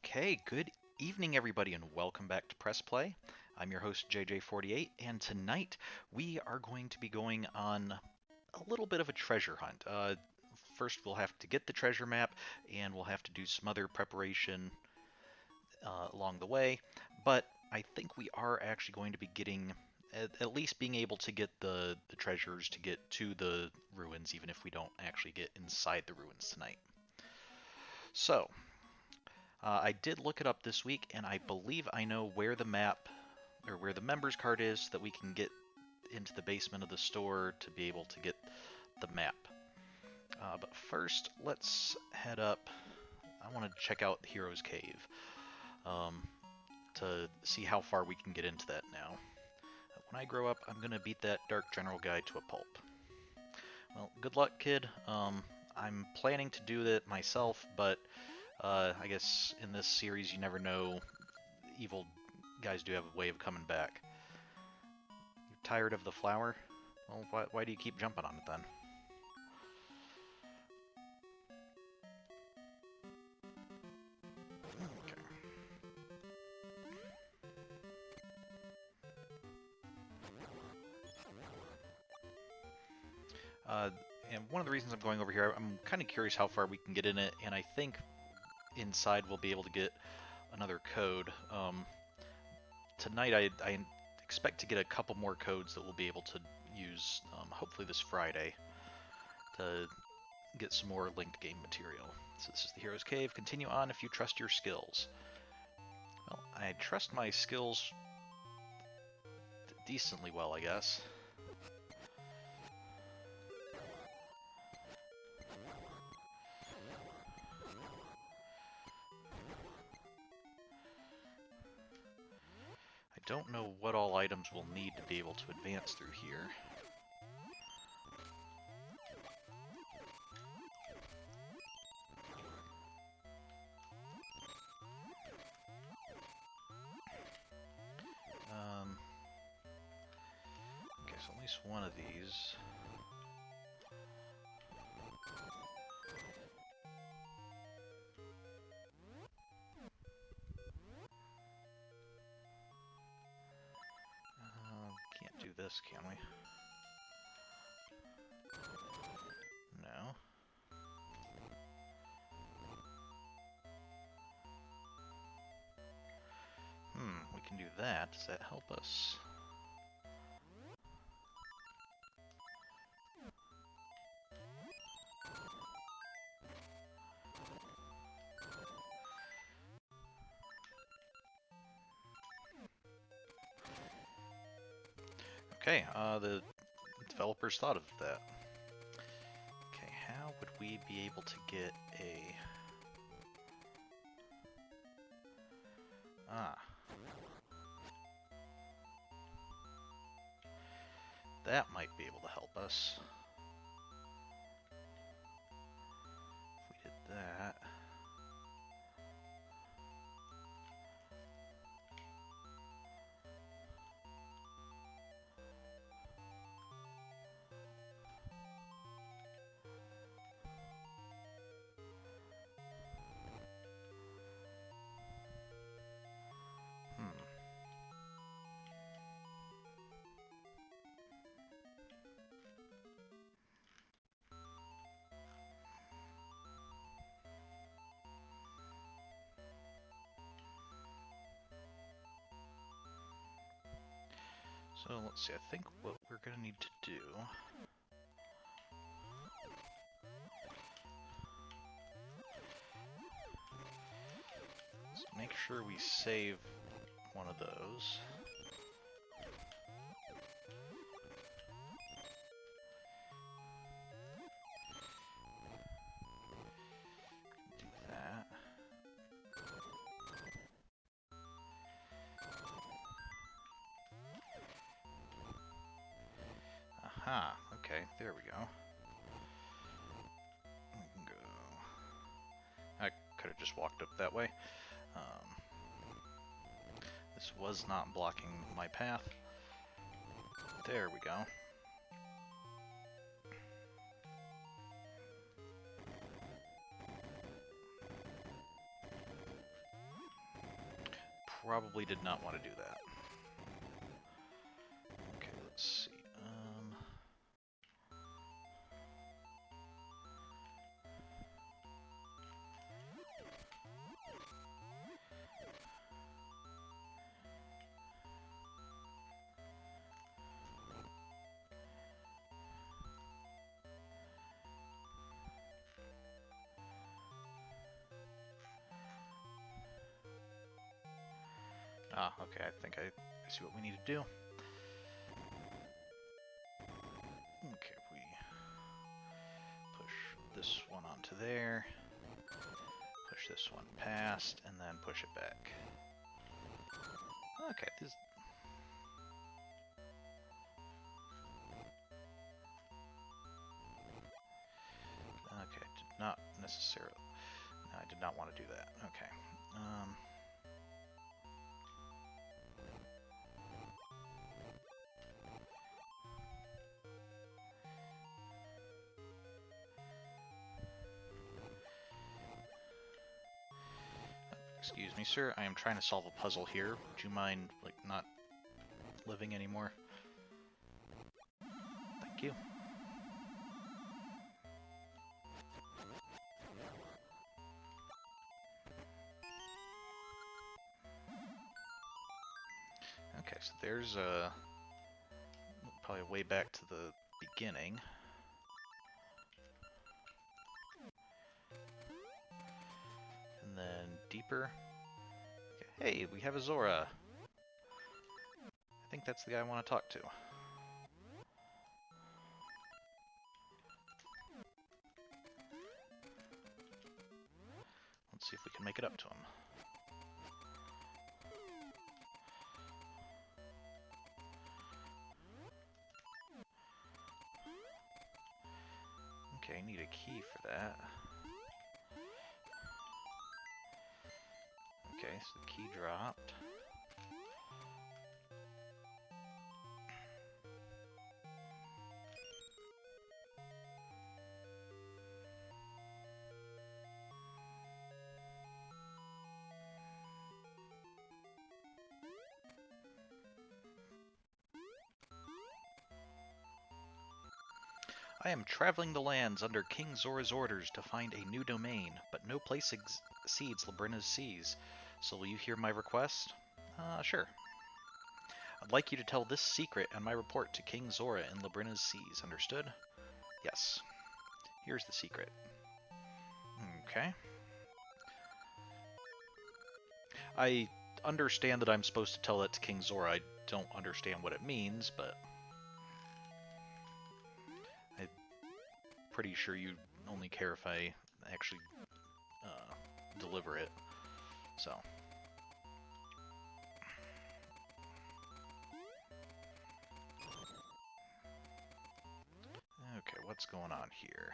Okay, good evening, everybody, and welcome back to Press Play. I'm your host, JJ48, and tonight we are going to be going on a little bit of a treasure hunt. First, we'll have to get the treasure map, and we'll have to do some other preparation along the way, but I think we are actually going to be getting, at least being able to get the treasures to get to the ruins, even if we don't actually get inside the ruins tonight. So, I did look it up this week, and I believe I know where the map or where the members card is so that we can get into the basement of the store to be able to get the map. But first, let's head up. I want to check out Hero's Cave um, to see how far we can get into that now. When I grow up, I'm going to beat that Dark General guy to a pulp. Well, good luck, kid. I'm planning to do that myself, but I guess in this series you never know. Evil guys do have a way of coming back. You're tired of the flower? Well, why do you keep jumping on it then? Okay. And one of the reasons I'm going over here, I'm kind of curious how far we can get in it, and I think inside we'll be able to get another code. Tonight I expect to get a couple more codes that we'll be able to use, hopefully this Friday, to get some more linked game material. So this is the Hero's Cave. Continue on if you trust your skills. Well, I trust my skills decently well, I guess. I don't know what all items we'll need to be able to advance through here. Okay, so at least one of these. Can't do this, can we? No. We can do that. Does that help us? Okay, the developers thought of that. Okay, how would we be able to get a... Ah. That might be able to help us. If we did that... So let's see, I think what we're going to need to do... is make sure we save one of those. Do that. Aha, okay, there we go. We can go... I could have just walked up that way. This was not blocking my path. There we go. probably did not want to do that. Okay, let's see. Okay, I think I see what we need to do. Okay, we push this one onto there, push this one past, and then push it back. Okay, this... Okay, did not necessarily... No, I did not want to do that. Okay. Excuse me, sir. I am trying to solve a puzzle here. Would you mind, like, not living anymore? Thank you. Okay, so there's probably way back to the beginning. And then deeper. Okay. Hey, we have a Zora. I think that's the guy I want to talk to. Let's see if we can make it up to him. Okay, I need a key for that. Okay, so the key dropped. I am traveling the lands under King Zora's orders to find a new domain, but no place exceeds Labrina's seas. So will you hear my request? Sure. I'd like you to tell this secret and my report to King Zora in Labrina's seas, understood? Yes. Here's the secret. Okay. I understand that I'm supposed to tell that to King Zora. I don't understand what it means, but I'm pretty sure you only care if I actually deliver it. So. Okay, what's going on here?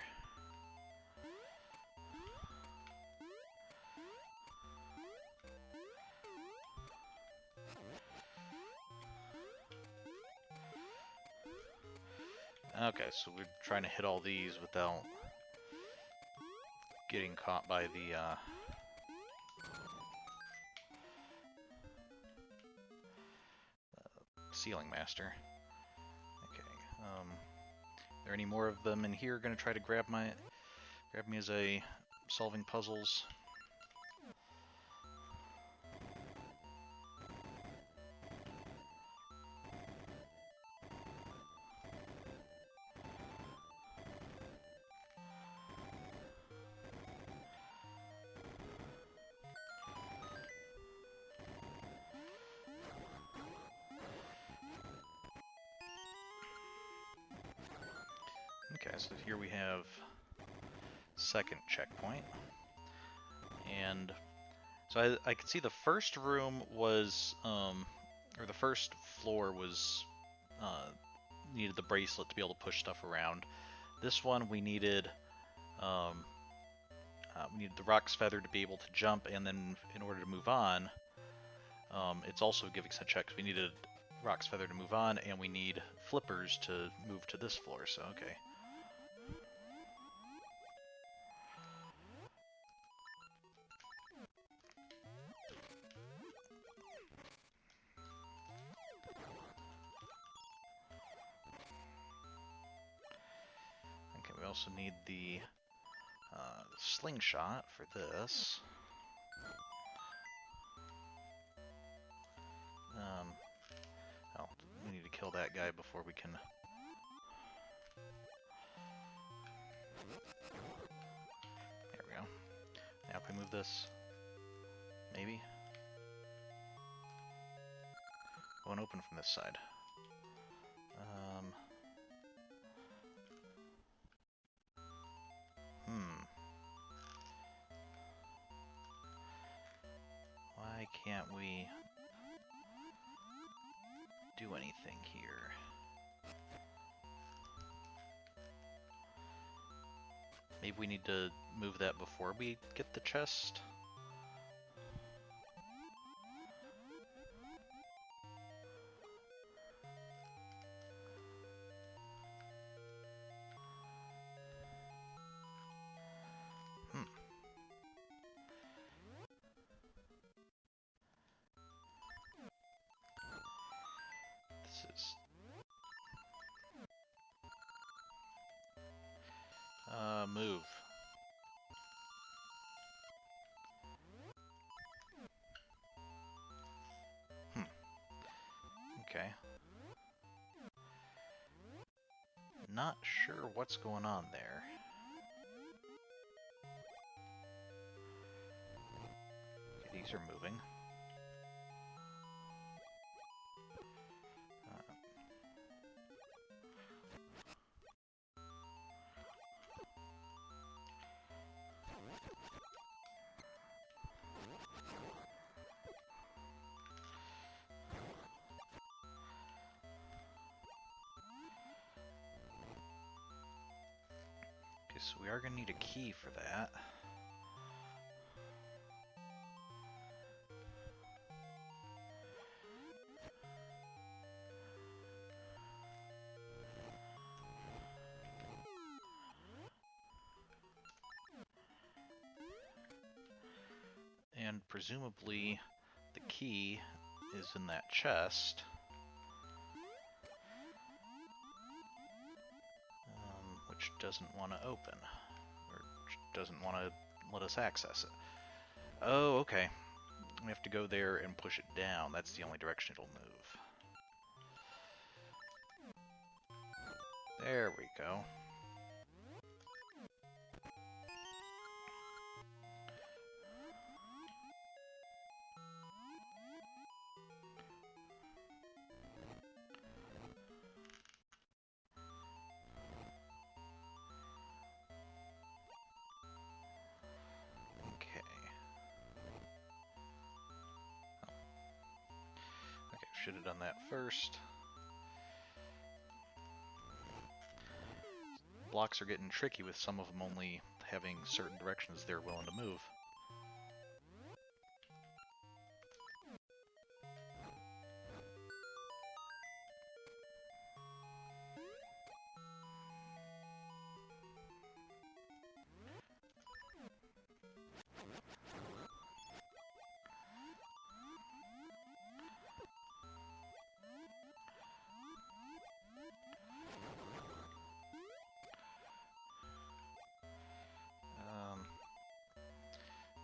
Okay, so we're trying to hit all these without getting caught by the Ceiling Master. Okay, are there any more of them in here gonna try to grab me as a solving puzzles? Okay, so here we have second checkpoint. And so I could see the first room was, or the first floor was, needed the bracelet to be able to push stuff around. This one we needed the Rock's Feather to be able to jump, and then in order to move on, it's also giving us a check. We needed Rock's Feather to move on, and we need flippers to move to this floor, so okay. also need the slingshot for this. Oh, we need to kill that guy before we can... There we go. Now can we move this? Maybe? Won't open from this side. Why can't we do anything here? Maybe we need to move that before we get the chest? This is... move. Okay. Not sure what's going on there. Okay, these are moving. Okay, so we are going to need a key for that. And presumably the key is in that chest. Which doesn't want to open. Or doesn't want to let us access it. Oh, okay. We have to go there and push it down. That's the only direction it'll move. There we go. Should have done that first. Blocks are getting tricky with some of them only having certain directions they're willing to move.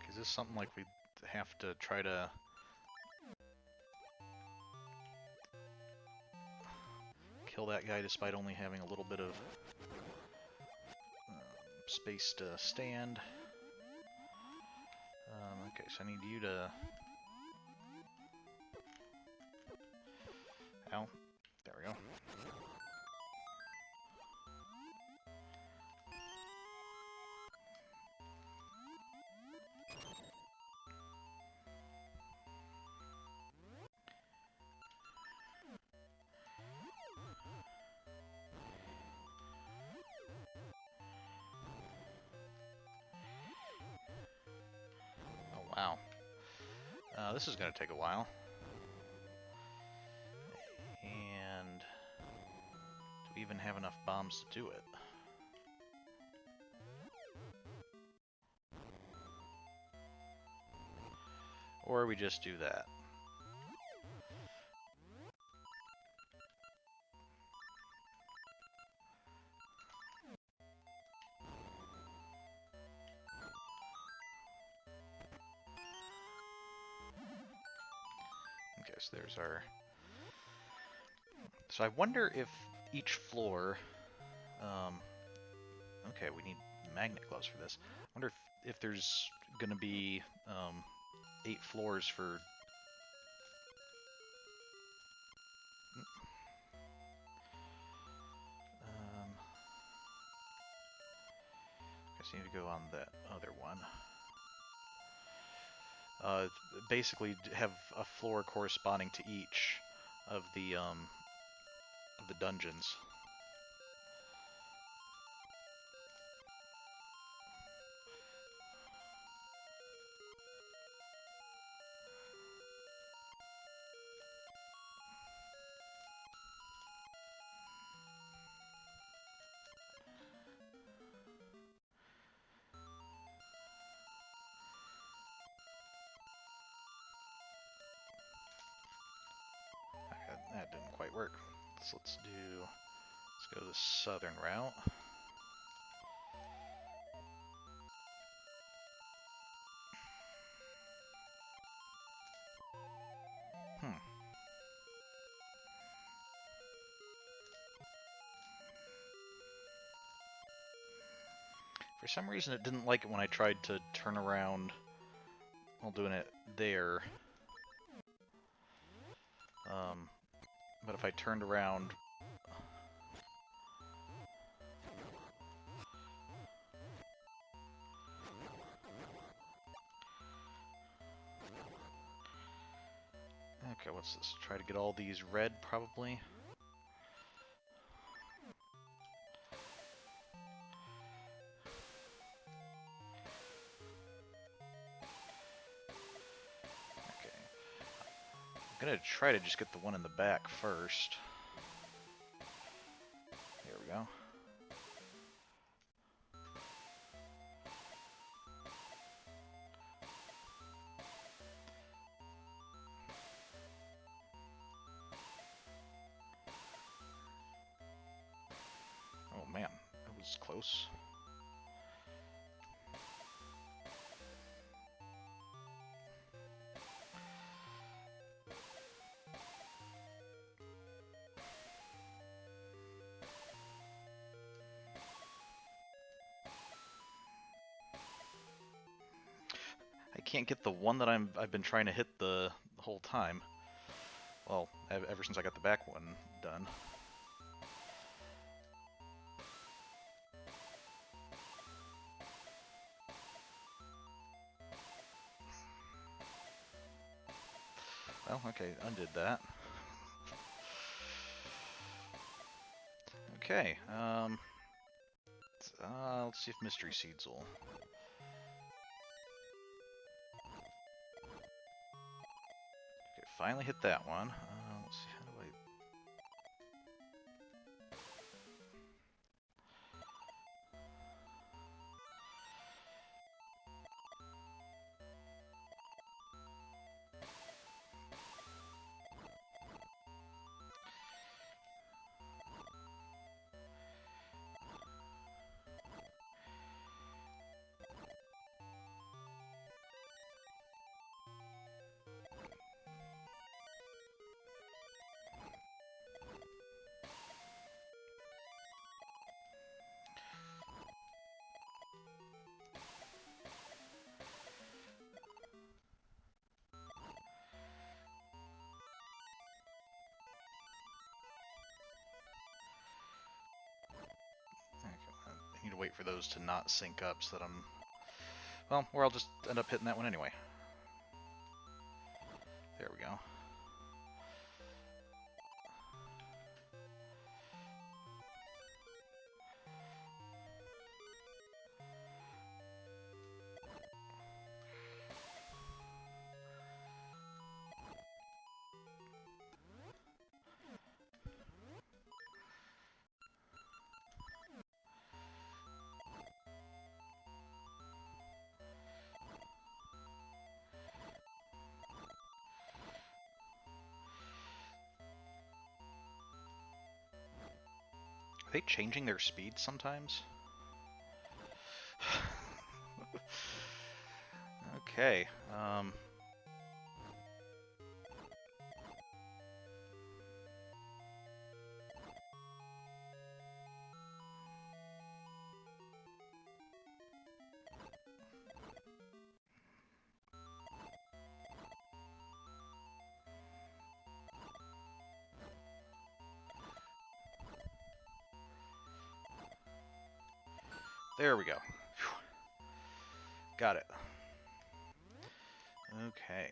Is this something like we have to try to kill that guy despite only having a little bit of space to stand? Okay, so I need you to... Ow. There we go. Wow. This is going to take a while. And do we even have enough bombs to do it? Or we just do that? so there's our... So I wonder if each floor... okay, we need magnet gloves for this. I wonder if there's going to be 8 floors for... I just need to go on that other one. Basically have a floor corresponding to each of the dungeons. That didn't quite work. So let's go the southern route. For some reason it didn't like it when I tried to turn around while doing it there. But if I turned around... Okay, what's this? Try to get all these red, probably? Okay. I'm gonna try to just get the one in the back first. There we go. Oh man, that was close. I can't get the one that I've been trying to hit the whole time. Well, ever since I got the back one done. Well, okay, undid that. Okay, let's see if Mystery Seeds will... Okay, finally hit that one. Let's see, how do I... I need to wait for those to not sync up so that I'm... Well, or I'll just end up hitting that one anyway. There we go. Are they changing their speed sometimes? Okay, There we go. Whew. Got it. Okay.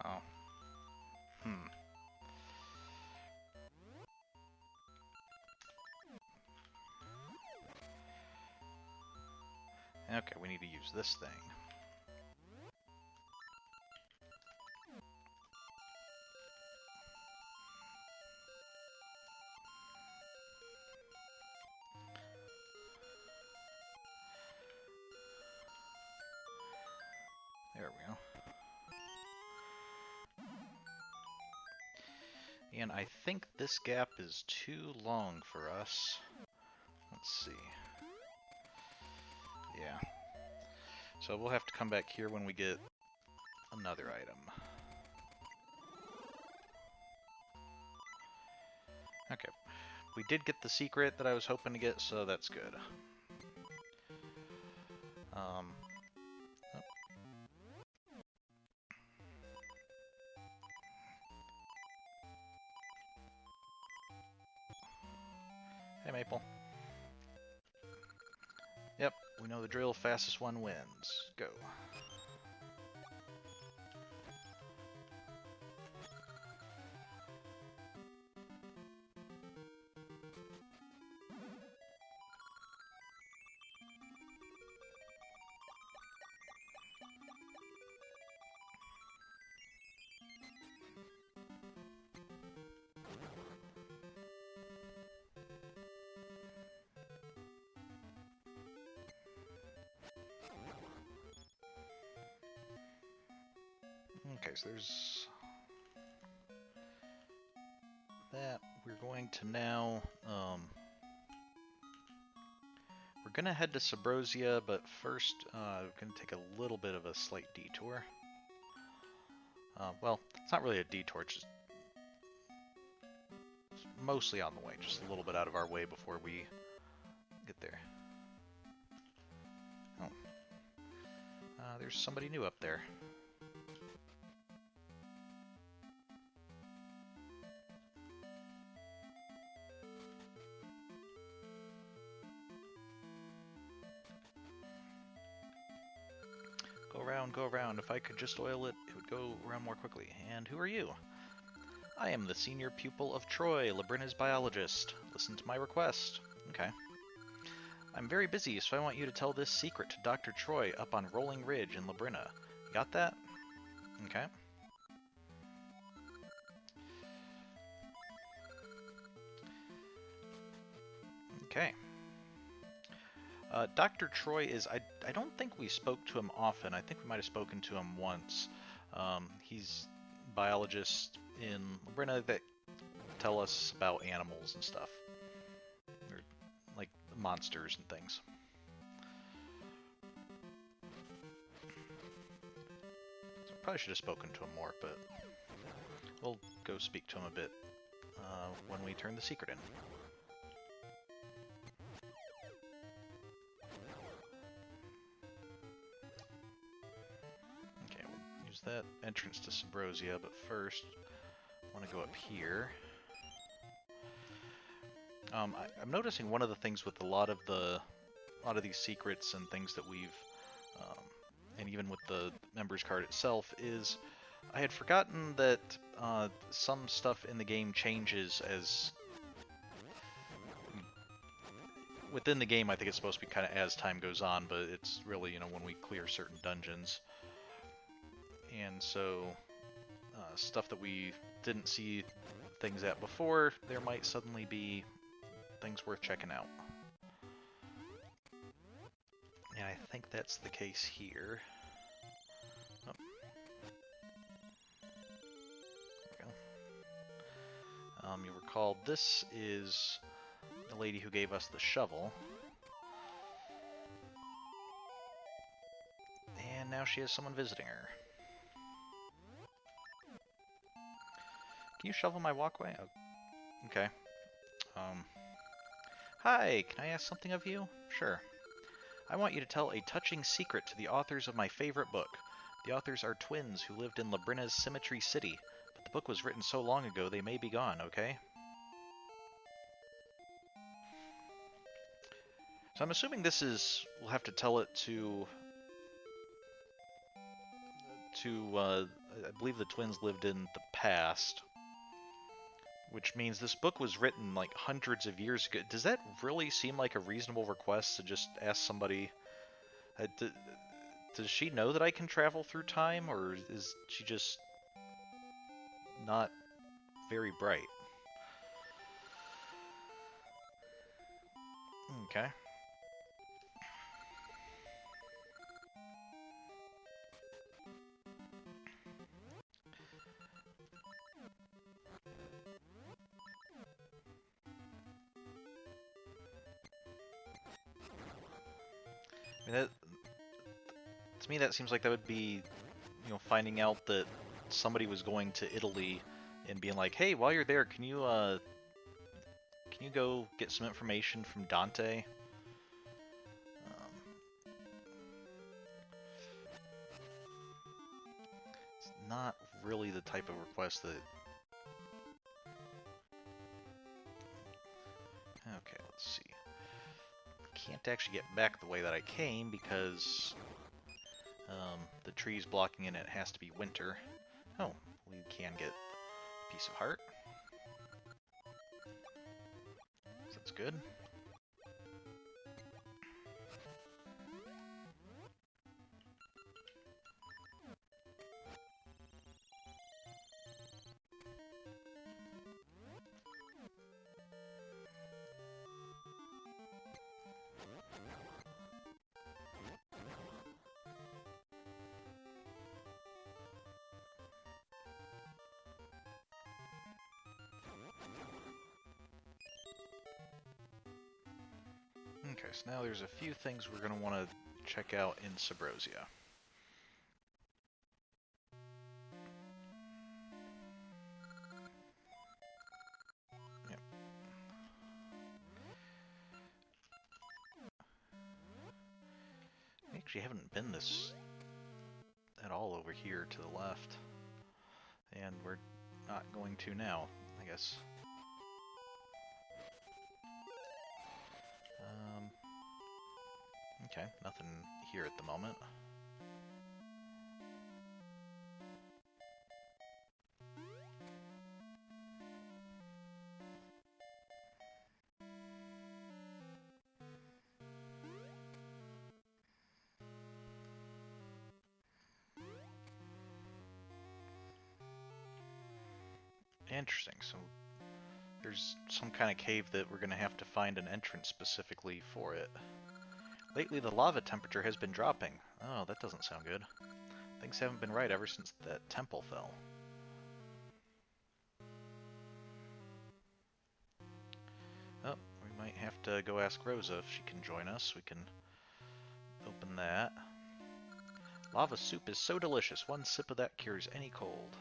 Oh. Hmm. Okay, we need to use this thing. There we go. And I think this gap is too long for us. Let's see. Yeah. So we'll have to come back here when we get another item. Okay. We did get the secret that I was hoping to get, so that's good. Oh. Hey, Maple. Yep, we know the drill, fastest one wins. Go. Okay, so there's that. We're going to now, we're going to head to Subrosia, but first, we're going to take a little bit of a slight detour. Well, it's not really a detour, it's mostly on the way, just a little bit out of our way before we get there. Oh. There's somebody new up there. Go around. If I could just oil it, it would go around more quickly. And who are you? I am the senior pupil of Troy, Labrina's biologist. Listen to my request. Okay. I'm very busy, so I want you to tell this secret to Dr. Troy up on Rolling Ridge in Labrina. Got that? Okay. Okay. Dr. Troy is... I don't think we spoke to him often. I think we might have spoken to him once. He's a biologist in Labrina that tell us about animals and stuff. Or, like, monsters and things. So probably should have spoken to him more, but we'll go speak to him a bit when we turn the secret in. Okay, we'll use that entrance to Subrosia, but first I want to go up here. I'm noticing one of the things with a lot of these secrets and things that we've, and even with the members card itself, is I had forgotten that some stuff in the game changes as within the game. I think it's supposed to be kind of as time goes on, but it's really, you know, when we clear certain dungeons. And so stuff that we didn't see things at before, there might suddenly be things worth checking out. And I think that's the case here. Oh. There we go. You'll recall this is the lady who gave us the shovel. And now she has someone visiting her. Can you shovel my walkway? Oh, okay. Um, Hi, can I ask something of you? Sure. I want you to tell a touching secret to the authors of my favorite book. The authors are twins who lived in Labrina's Symmetry City, but the book was written so long ago they may be gone, okay? So I'm assuming this is... we'll have to tell it to... I believe the twins lived in the past. Which means this book was written like hundreds of years ago. Does that really seem like a reasonable request to just ask somebody... does she know that I can travel through time, or is she just not very bright? Okay. I mean, to me that seems like that would be, finding out that somebody was going to Italy and being like, hey, while you're there, can you go get some information from Dante? It's not really the type of request that... Okay, let's see. Can't actually get back the way that I came because the tree's blocking it and it has to be winter. Oh, we can get a piece of heart. So that's good. Okay, so now there's a few things we're going to want to check out in Subrosia. Yep. I actually haven't been this at all over here to the left. And we're not going to now, I guess. Okay, nothing here at the moment. Interesting, so there's some kind of cave that we're going to have to find an entrance specifically for it. Lately the lava temperature has been dropping. Oh, that doesn't sound good. Things haven't been right ever since that temple fell. Oh, we might have to go ask Rosa if she can join us. We can open that. Lava soup is so delicious. One sip of that cures any cold.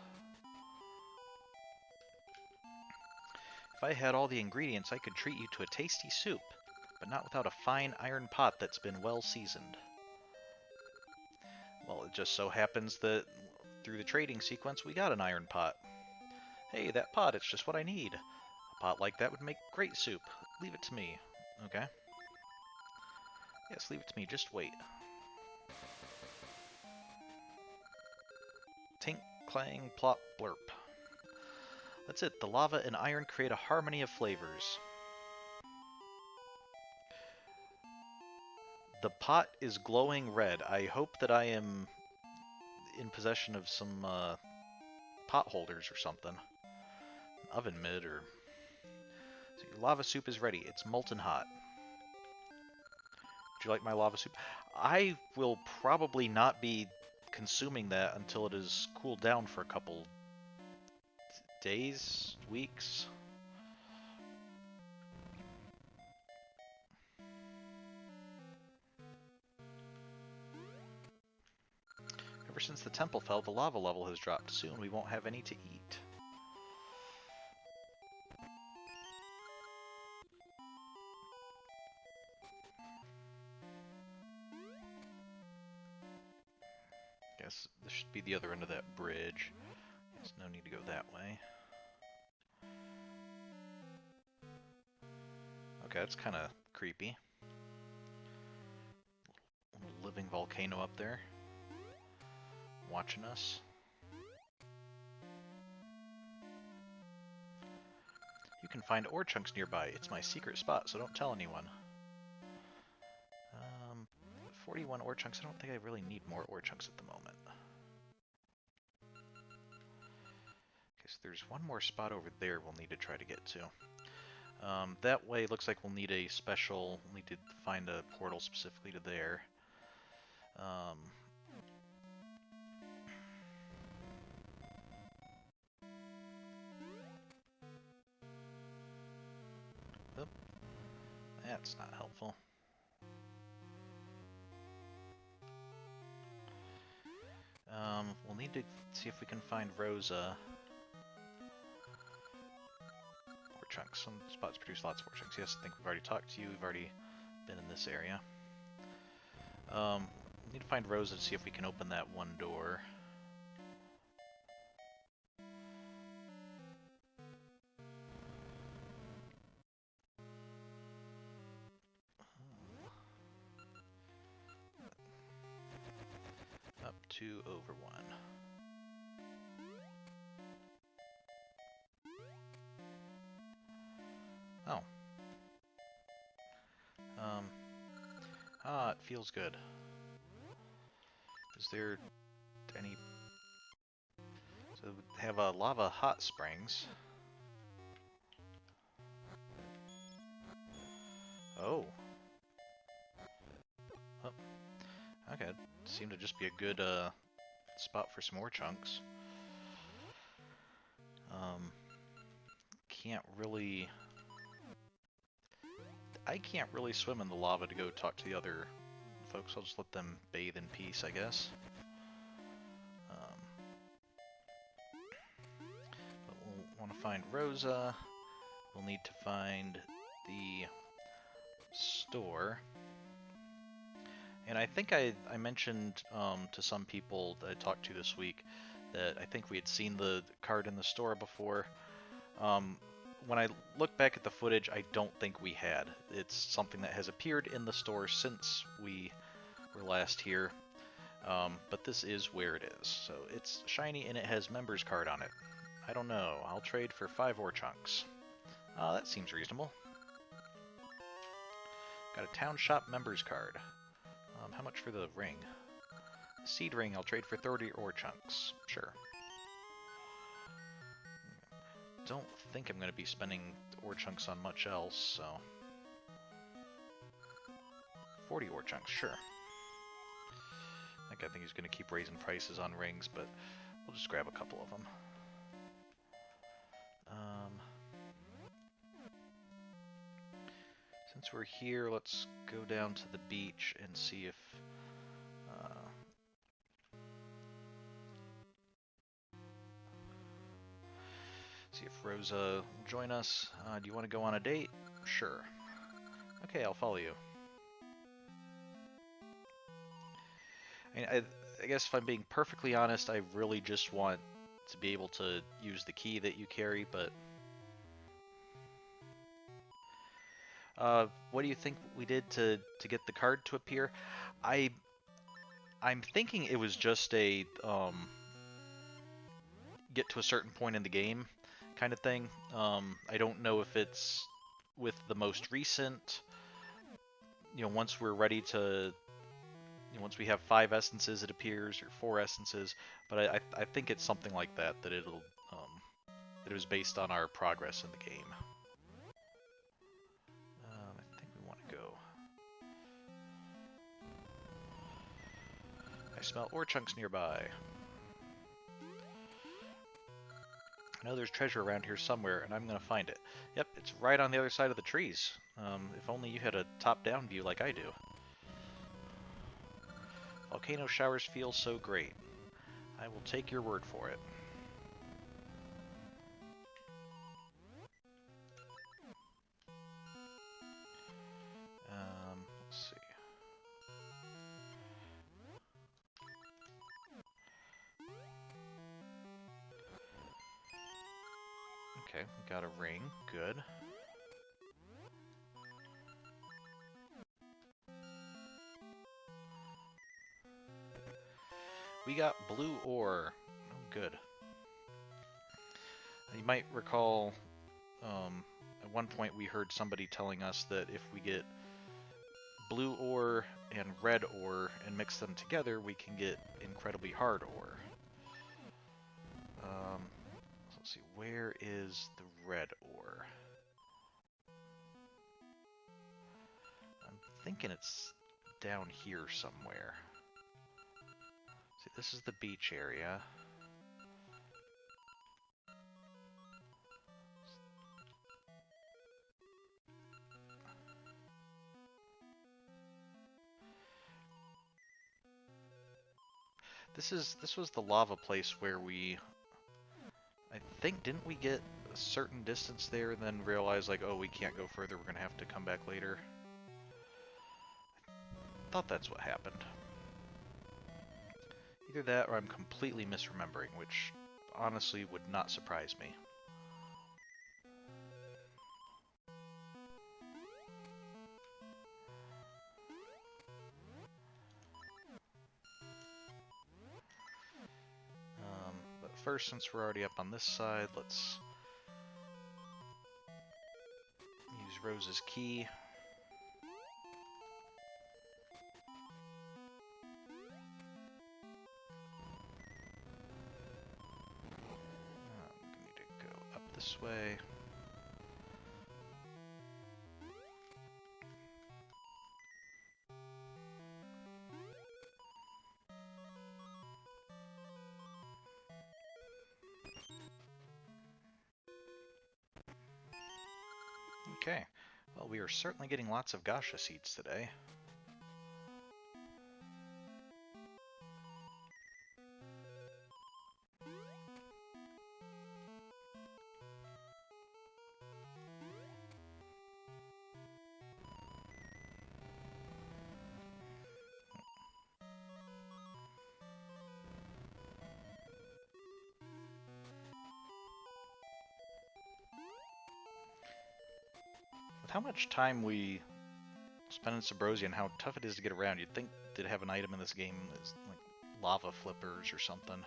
If I had all the ingredients, I could treat you to a tasty soup, but not without a fine iron pot that's been well seasoned. Well, it just so happens that through the trading sequence we got an iron pot. Hey, that pot, it's just what I need. A pot like that would make great soup. Leave it to me. Okay. Yes, leave it to me. Just wait. Tink, clang, plop, blurp. That's it. The lava and iron create a harmony of flavors. The pot is glowing red. I hope that I am in possession of some pot holders or something. An oven mitt or... So your lava soup is ready. It's molten hot. Would you like my lava soup? I will probably not be consuming that until it is cooled down for a couple days, weeks. Ever since the temple fell, the lava level has dropped. Soon we won't have any to eat. Guess this should be the other end of that bridge. There's no need to go that way. Okay, that's kind of creepy. Little living volcano up there, watching us. You can find ore chunks nearby. It's my secret spot, so don't tell anyone. 41 ore chunks. I don't think I really need more ore chunks at the moment. Okay, so there's one more spot over there we'll need to try to get to. That way, it looks like we'll need a special. We'll need to find a portal specifically to there. Oh, that's not helpful. We'll need to see if we can find Rosa. Ore chunks. Some spots produce lots of ore chunks. Yes, I think we've already talked to you. We've already been in this area. Need to find Rosa to see if we can open that one door. Up 2 over 1. Oh. It feels good. Is there any... So we have lava hot springs. Oh. Oh. Okay, seemed to just be a good spot for some more chunks. I can't really swim in the lava to go talk to the other folks. I'll just let them bathe in peace, I guess. But we'll want to find Rosa. We'll need to find the store. And I think I mentioned to some people that I talked to this week that I think we had seen the card in the store before. When I look back at the footage, I don't think we had. It's something that has appeared in the store since we were last here. But this is where it is. So it's shiny and it has member's card on it. I don't know. I'll trade for 5 ore chunks. That seems reasonable. Got a town shop member's card. How much for the ring? Seed ring, I'll trade for 30 ore chunks. Sure. Don't think I'm going to be spending ore chunks on much else, so... 40 ore chunks, sure. I think he's going to keep raising prices on rings, but we'll just grab a couple of them. Since we're here, let's go down to the beach and see if... see if Rosa will join us. Do you want to go on a date? Sure. Okay, I'll follow you. I guess if I'm being perfectly honest, I really just want to be able to use the key that you carry, but... what do you think we did to get the card to appear? I'm thinking it was just a get to a certain point in the game kind of thing. I don't know if it's with the most recent, once we're ready to, once we have 5 essences it appears, or 4 essences, but I think it's something like that, that it'll, that it was based on our progress in the game. I think we want to go. I smell ore chunks nearby. I know there's treasure around here somewhere, and I'm going to find it. Yep, it's right on the other side of the trees. If only you had a top-down view like I do. Volcano showers feel so great. I will take your word for it. Let's see. got a ring. Good. We got blue ore. Oh, good. You might recall, at one point we heard somebody telling us that if we get blue ore and red ore and mix them together, we can get incredibly hard ore. So let's see, where is the red ore? I'm thinking it's down here somewhere. See, this is the beach area. This was the lava place where I think, didn't we get a certain distance there and then realize, like, oh, we can't go further, we're gonna have to come back later? I thought that's what happened. Either that or I'm completely misremembering, which honestly would not surprise me. But first, since we're already up on this side, let's use Rose's key. We need to go up this way. Okay, well, we are certainly getting lots of Gasha seeds today. With how much time we spend in Subrosia and how tough it is to get around, you'd think they'd have an item in this game that's like lava flippers or something.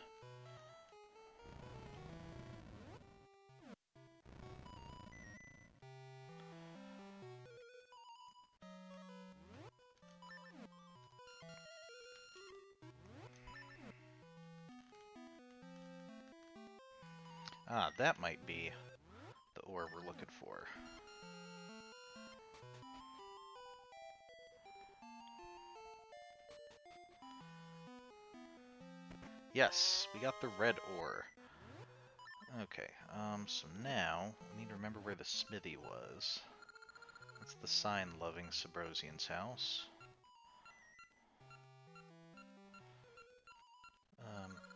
Ah, that might be the ore we're looking for. Yes, we got the red ore. Okay, so now we need to remember where the smithy was. That's the sign-loving Subrosian's house.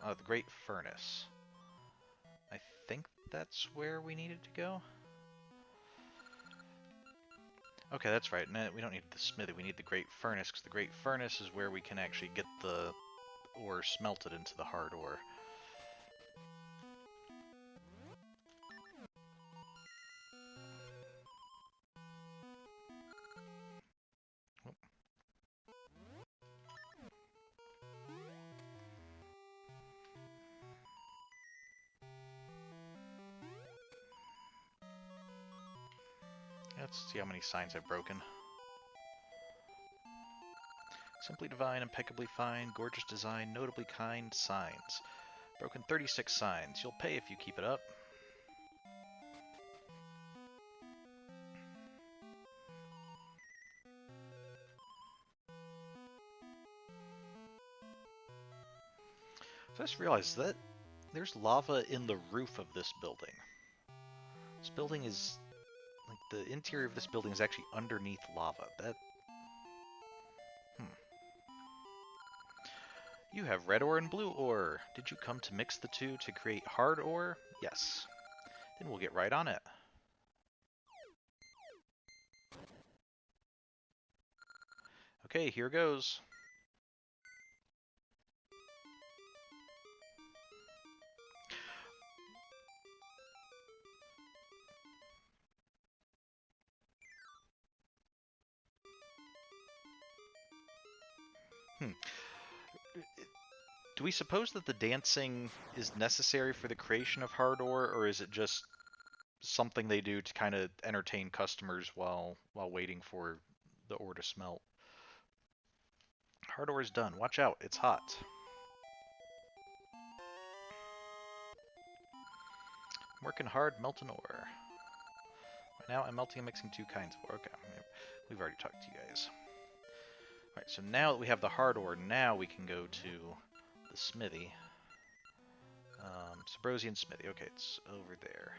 Oh, the Great Furnace. I think that's where we needed to go. Okay, that's right. No, we don't need the smithy, we need the Great Furnace, because the Great Furnace is where we can actually get the ore smelted into the hard ore. Let's see how many signs I've broken. Simply divine, impeccably fine, gorgeous design, notably kind, signs. Broken 36 signs. You'll pay if you keep it up. So I just realized that there's lava in the roof of this building. This building is... like, the interior of this building is actually underneath lava. That... You have red ore and blue ore. Did you come to mix the two to create hard ore? Yes. Then we'll get right on it. Okay, here goes. Hmm. Do we suppose that the dancing is necessary for the creation of hard ore, or is it just something they do to kind of entertain customers while waiting for the ore to smelt? Hard ore is done. Watch out, it's hot. I'm working hard, melting ore. Right now I'm melting and mixing two kinds of ore. Okay, we've already talked to you guys. Alright, so now that we have the hard ore, now we can go to the smithy. Sabrosian smithy. Okay, it's over there.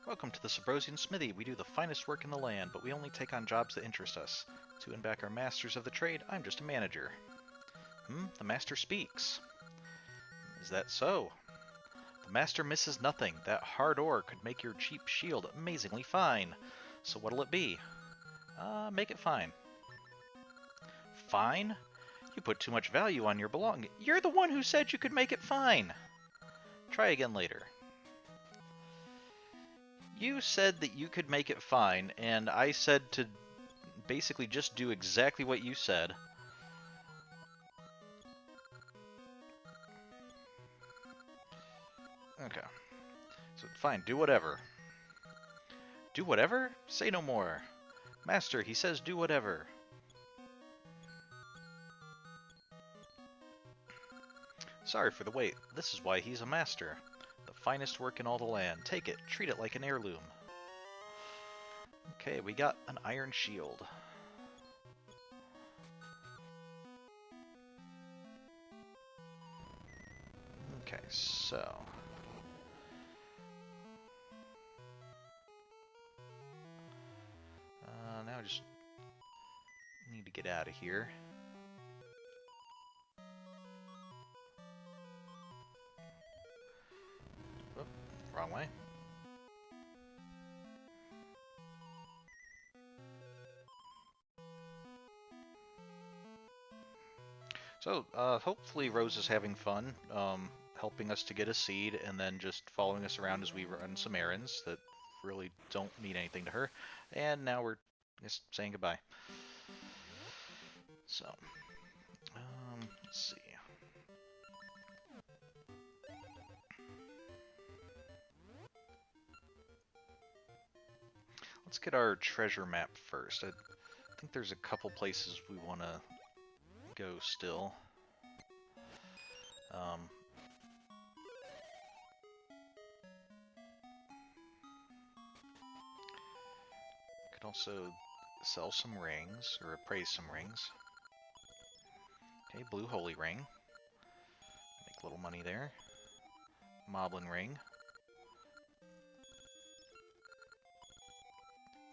Welcome to the Sabrosian Smithy. We do the finest work in the land, but we only take on jobs that interest us. To win back our masters of the trade, I'm just a manager. The master speaks. Is that so? The master misses nothing. That hard ore could make your cheap shield amazingly fine. So what'll it be? Make it fine. Fine? You put too much value on your belonging. You're the one who said you could make it fine. Try again later. You said that you could make it fine, and I said to basically just do exactly what you said. Okay. So, fine, do whatever. Do whatever? Say no more. Master, he says do whatever. Sorry for the wait. This is why he's a master. The finest work in all the land. Take it. Treat it like an heirloom. Okay, we got an iron shield. Okay, so... now I just need to get out of here. Oh, wrong way. So, hopefully Rose is having fun, helping us to get a seed, and then just following us around as we run some errands that really don't mean anything to her. And now we're just saying goodbye. So, let's see. Let's get our treasure map first. I think there's a couple places we want to go still. Could also sell some rings, or appraise some rings. Okay, blue holy ring. Make a little money there. Moblin ring.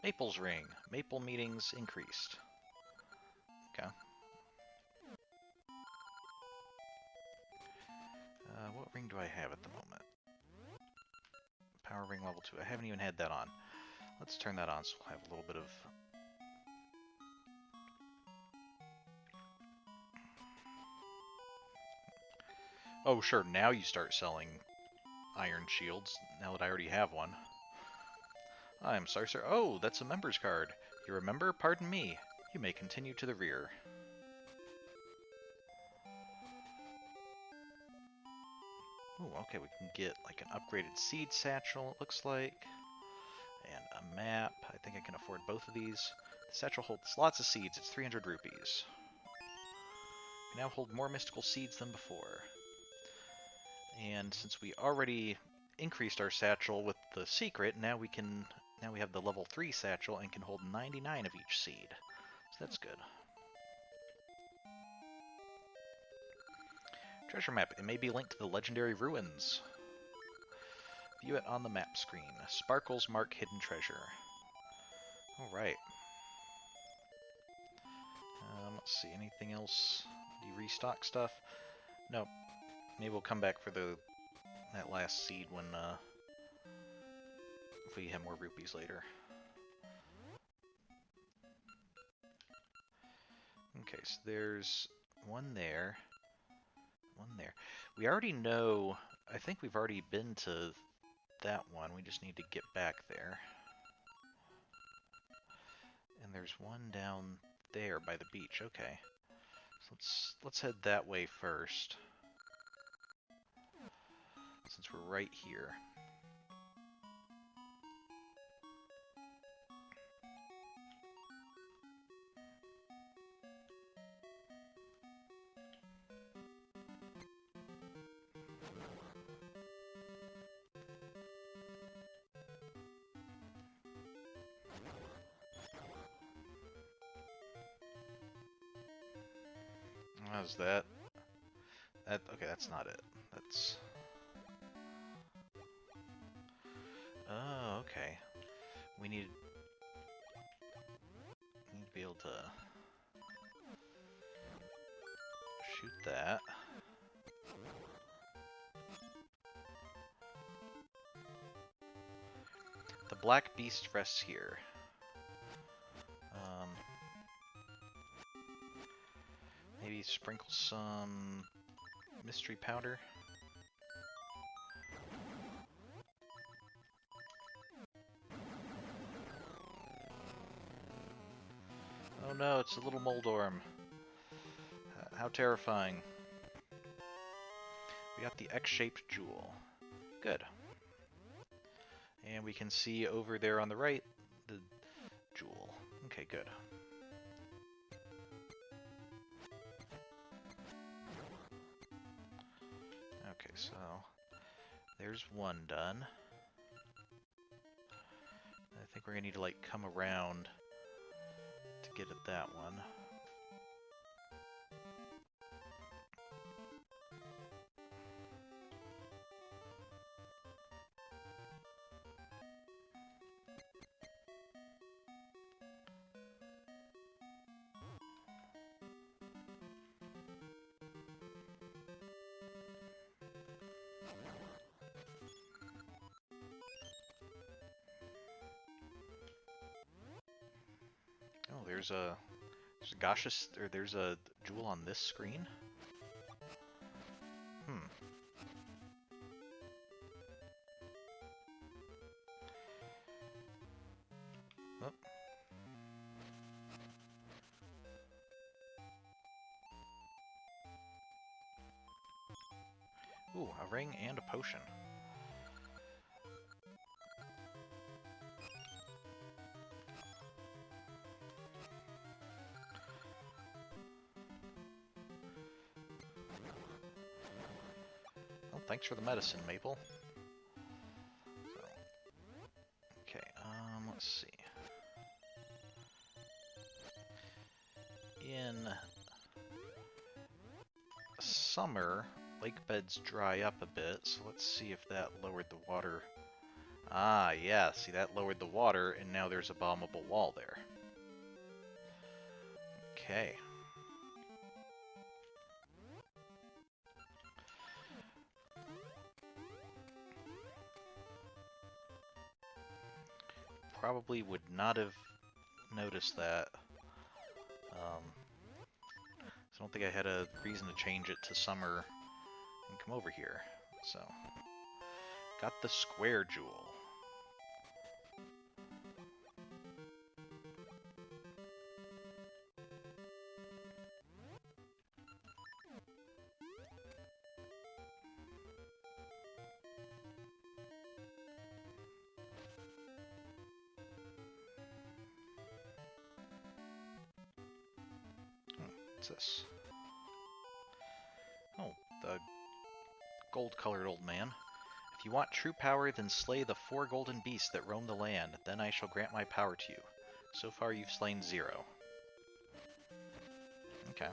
Maple's ring. Maple meetings increased. Okay. What ring do I have at the moment? Power ring level 2. I haven't even had that on. Let's turn that on so we'll have a little bit of... Oh, sure, now you start selling iron shields, now that I already have one. I'm sorry, sir. Oh, that's a member's card. You remember? Pardon me. You may continue to the rear. Ooh, okay, we can get like an upgraded seed satchel, it looks like. And a map. I think I can afford both of these. The satchel holds lots of seeds. It's 300 rupees. We now hold more mystical seeds than before. And since we already increased our satchel with the secret. Now we have the level 3 satchel and can hold 99 of each seed. So that's good. Treasure map. It may be linked to the legendary ruins. View it on the map screen. Sparkles mark hidden treasure. Alright. Let's see, anything else? Do you restock stuff? Nope. Maybe we'll come back for that last seed when if we have more rupees later. Okay, so there's one there. One there. We already know, I think we've already been to that one. We just need to get back there. And there's one down there by the beach. Okay. So let's head that way first. Since we're right here. How's that? Okay, that's not it. That's... Oh, okay. We need to be able to shoot that. The black beast rests here. Maybe sprinkle some mystery powder. Oh no, it's a little Moldorm. How terrifying. We got the X-shaped jewel. Good. And we can see over there on the right, the jewel. Okay, good. Okay, so there's one done. I think we're gonna need to like come around to get at that one. Oh, there's a there's a jewel on this screen. Oh. Ooh, a ring and a potion. Thanks for the medicine, Maple. So, okay, let's see. In summer, lake beds dry up a bit, so let's see if that lowered the water. Ah, yeah, see, that lowered the water, and now there's a bombable wall there. Okay. Probably would not have noticed that. So I don't think I had a reason to change it to summer and come over here. So, got the square jewel. What's this? Oh, the gold-colored old man. If you want true power, then slay the 4 golden beasts that roam the land. Then I shall grant my power to you. So far you've slain 0. Okay.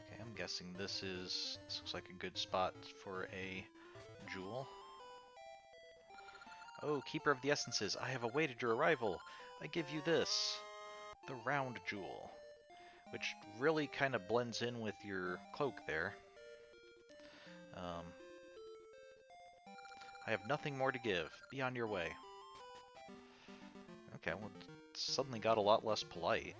Okay, I'm guessing this looks like a good spot for a jewel. Oh, Keeper of the Essences, I have awaited your arrival. I give you this, the round jewel, which really kind of blends in with your cloak there. I have nothing more to give. Be on your way. Okay, well, it suddenly got a lot less polite.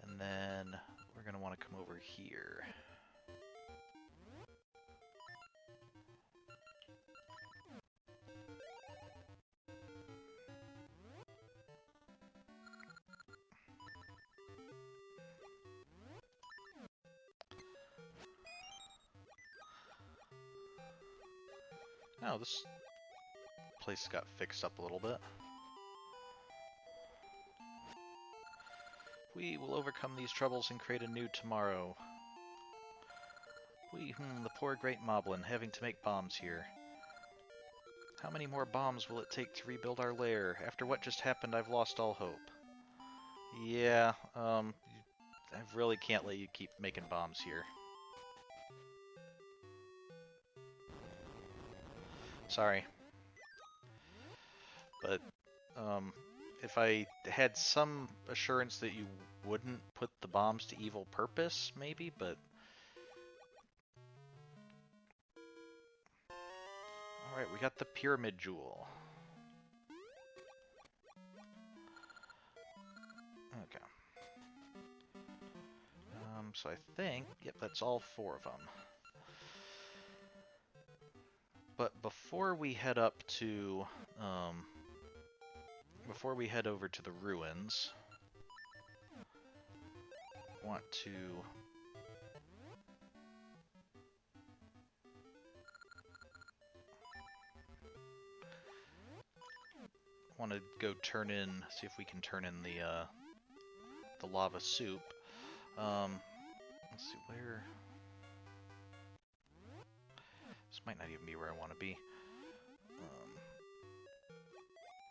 And then we're going to want to come over here. Oh, this place got fixed up a little bit. We will overcome these troubles and create a new tomorrow. The poor great Moblin, having to make bombs here. How many more bombs will it take to rebuild our lair? After what just happened, I've lost all hope. Yeah, I really can't let you keep making bombs here. Sorry. But, if I had some assurance that you wouldn't put the bombs to evil purpose, maybe, but... Alright, we got the Pyramid Jewel. Okay. So I think, yep, that's all 4 of them. But before we head up to, before we head over to the ruins, I want to go turn in, see if we can turn in the lava soup. Let's see where. This might not even be where I want to be.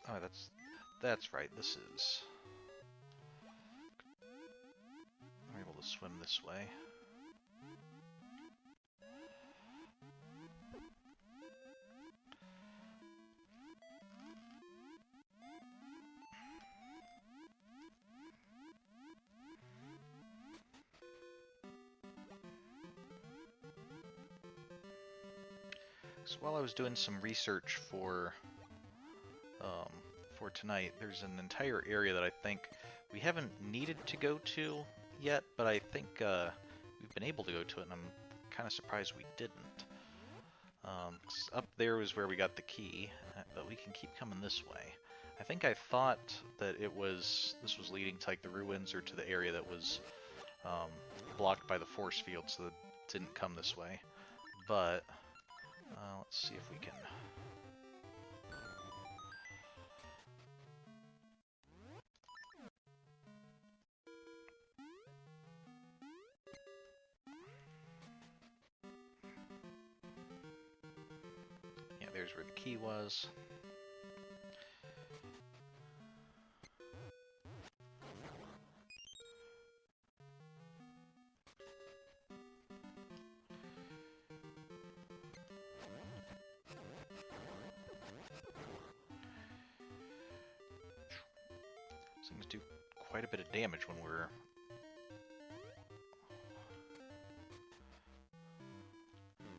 Oh, that's right. This is. I'm able to swim this way. So while I was doing some research for tonight, there's an entire area that I think we haven't needed to go to yet, but I think we've been able to go to it, and I'm kind of surprised we didn't. Up there was where we got the key, but we can keep coming this way. I think I thought that this was leading to like the ruins or to the area that was blocked by the force field, so that it didn't come this way. But let's see if we can. Yeah, there's where the key was. Things do quite a bit of damage when we're...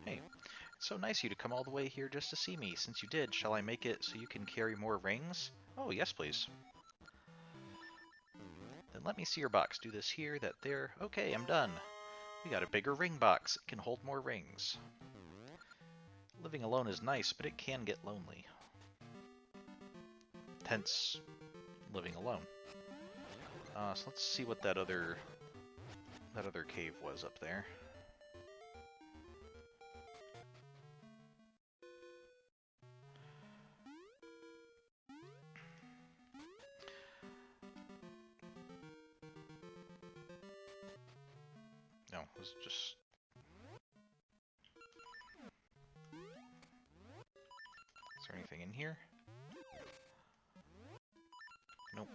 Hey, it's so nice of you to come all the way here just to see me. Since you did, shall I make it so you can carry more rings? Oh, yes, please. Then let me see your box. Do this here, that there. Okay, I'm done. We got a bigger ring box. It can hold more rings. Living alone is nice, but it can get lonely. Hence, living alone. So let's see what that other cave was up there. No, it was just... Is there anything in here? Nope.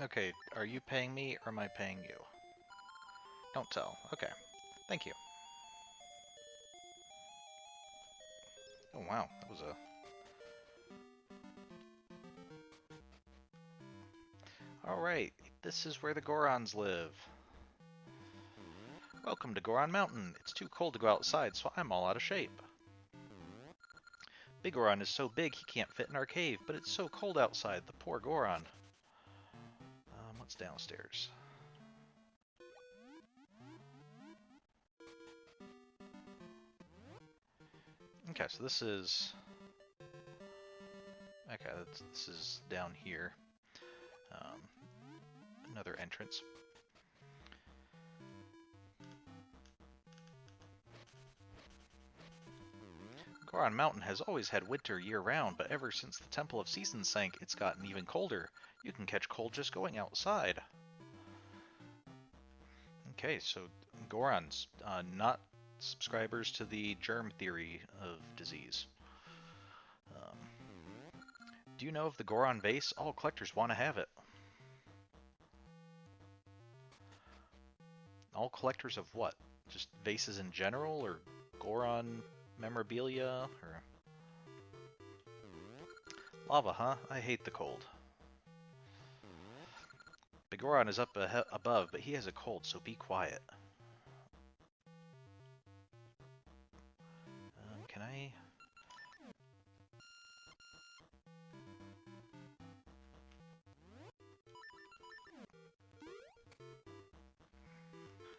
Okay, are you paying me or am I paying you? Don't tell. Okay. Thank you. Oh wow, that was a... Alright, this is where the Gorons live. Welcome to Goron Mountain. It's too cold to go outside, so I'm all out of shape. Big Goron is so big he can't fit in our cave, but it's so cold outside, the poor Goron. What's downstairs? Okay, so this is... Okay, this is down here. Another entrance. Goron Mountain has always had winter year-round, but ever since the Temple of Seasons sank, it's gotten even colder. You can catch cold just going outside. Okay, so Gorons, not subscribers to the germ theory of disease. Do you know of the Goron vase? All collectors want to have it. All collectors of what? Just vases in general, or Goron memorabilia, or... Lava, huh? I hate the cold. Big Goron is up above, but he has a cold, so be quiet. Can I...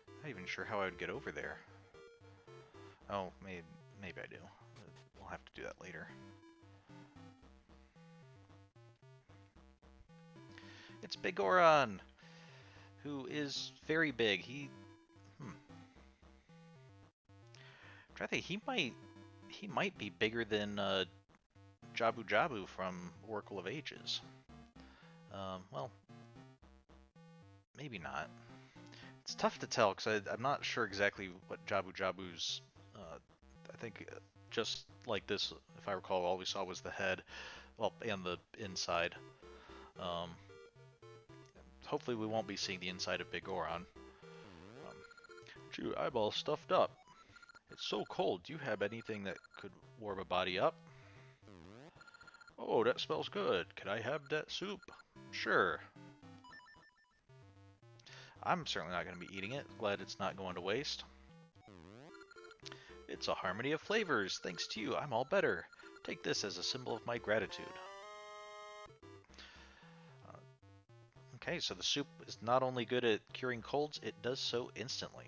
I'm not even sure how I would get over there. Oh, maybe I do. We'll have to do that later. It's Big Goron, who is very big. He... I think he might be bigger than Jabu Jabu from Oracle of Ages. Well, maybe not. It's tough to tell because I'm not sure exactly what Jabu Jabu's. I think just like this, if I recall, all we saw was the head, well, and the inside. Hopefully, we won't be seeing the inside of Big Goron. Gee, I'm all stuffed up. It's so cold. Do you have anything that could warm a body up? Oh, that smells good. Can I have that soup? Sure. I'm certainly not going to be eating it. Glad it's not going to waste. It's a harmony of flavors. Thanks to you, I'm all better. Take this as a symbol of my gratitude. Okay, so the soup is not only good at curing colds, it does so instantly.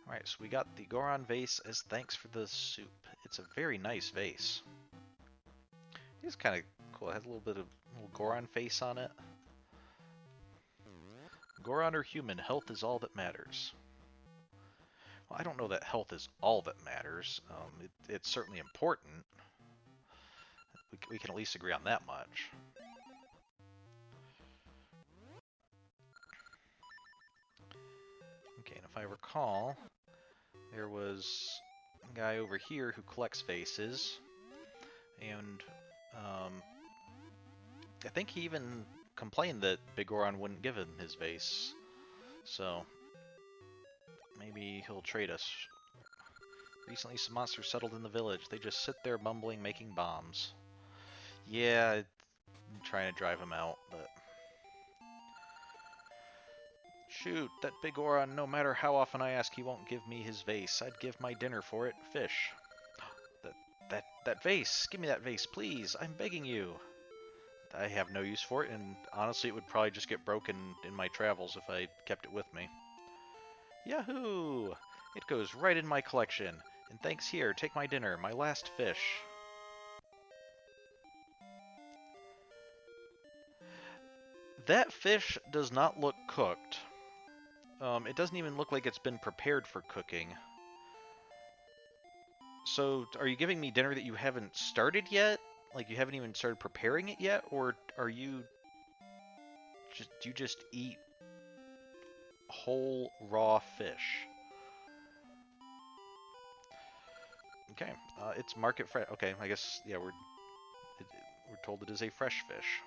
Alright, so we got the Goron vase as thanks for the soup. It's a very nice vase. It's kind of cool. It has a little bit of little Goron face on it. Goron or human, health is all that matters. Well, I don't know that health is all that matters. It's certainly important. We can at least agree on that much. Okay, and if I recall, there was a guy over here who collects vases, and I think he even complained that Big Goron wouldn't give him his vase, so maybe he'll trade us. Recently, some monsters settled in the village. They just sit there mumbling, making bombs. Yeah, I'm trying to drive him out, but... Shoot, that big Oron, no matter how often I ask, he won't give me his vase. I'd give my dinner for it. Fish. That vase! Give me that vase, please! I'm begging you! I have no use for it, and honestly, it would probably just get broken in my travels if I kept it with me. Yahoo! It goes right in my collection. And thanks here, take my dinner, my last fish. That fish does not look cooked. It doesn't even look like it's been prepared for cooking. So, are you giving me dinner that you haven't started yet? Like, you haven't even started preparing it yet? Or are you... do you just eat whole, raw fish? Okay, it's market fresh. Okay, I guess, yeah, we're told it is a fresh fish.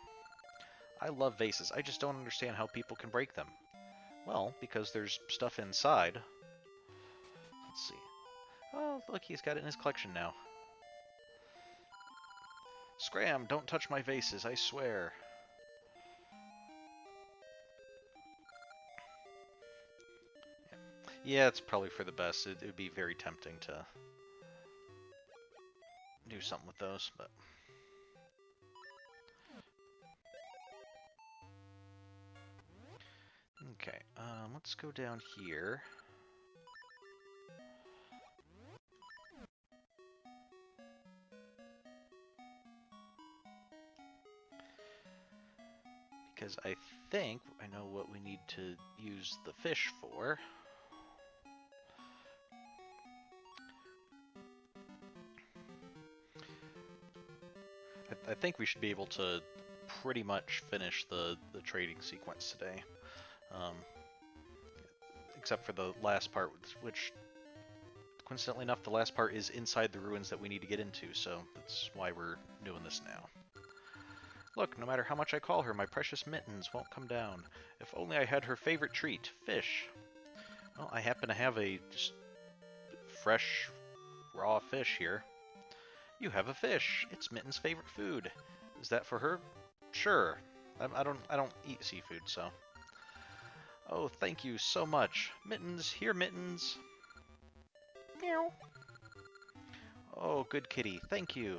I love vases. I just don't understand how people can break them. Well, because there's stuff inside. Let's see. Oh, look, he's got it in his collection now. Scram, don't touch my vases, I swear. Yeah, it's probably for the best. It would be very tempting to do something with those, but... Okay, let's go down here. Because I think I know what we need to use the fish for. I think we should be able to pretty much finish the trading sequence today. Except for the last part, which, coincidentally enough, the last part is inside the ruins that we need to get into, so that's why we're doing this now. Look, no matter how much I call her, my precious Mittens won't come down. If only I had her favorite treat, fish. Well, I happen to have a just fresh, raw fish here. You have a fish. It's Mitten's favorite food. Is that for her? Sure. I don't eat seafood, so. Oh, thank you so much. Mittens, here, Mittens. Meow. Oh, good kitty. Thank you.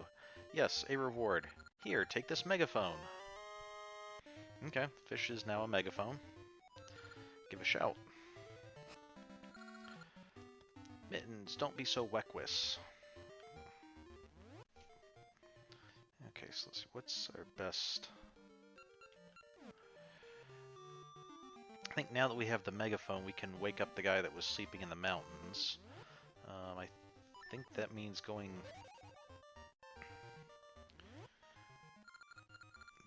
Yes, a reward. Here, take this megaphone. Okay, fish is now a megaphone. Give a shout. Mittens, don't be so weckwis. Okay, so let's see. What's our best... I think now that we have the megaphone, we can wake up the guy that was sleeping in the mountains. I think that means going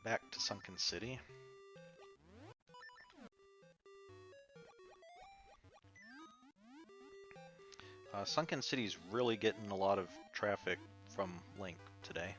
back to Sunken City. Sunken City's really getting a lot of traffic from Link today.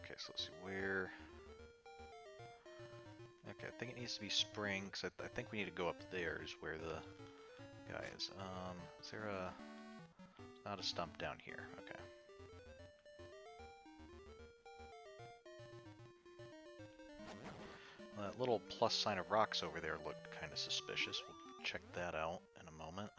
Okay, so let's see where... Okay, I think it needs to be spring, because I think we need to go up there is where the guy is. Is there a... Not a stump down here, okay. Well, that little plus sign of rocks over there looked kind of suspicious. We'll check that out in a moment.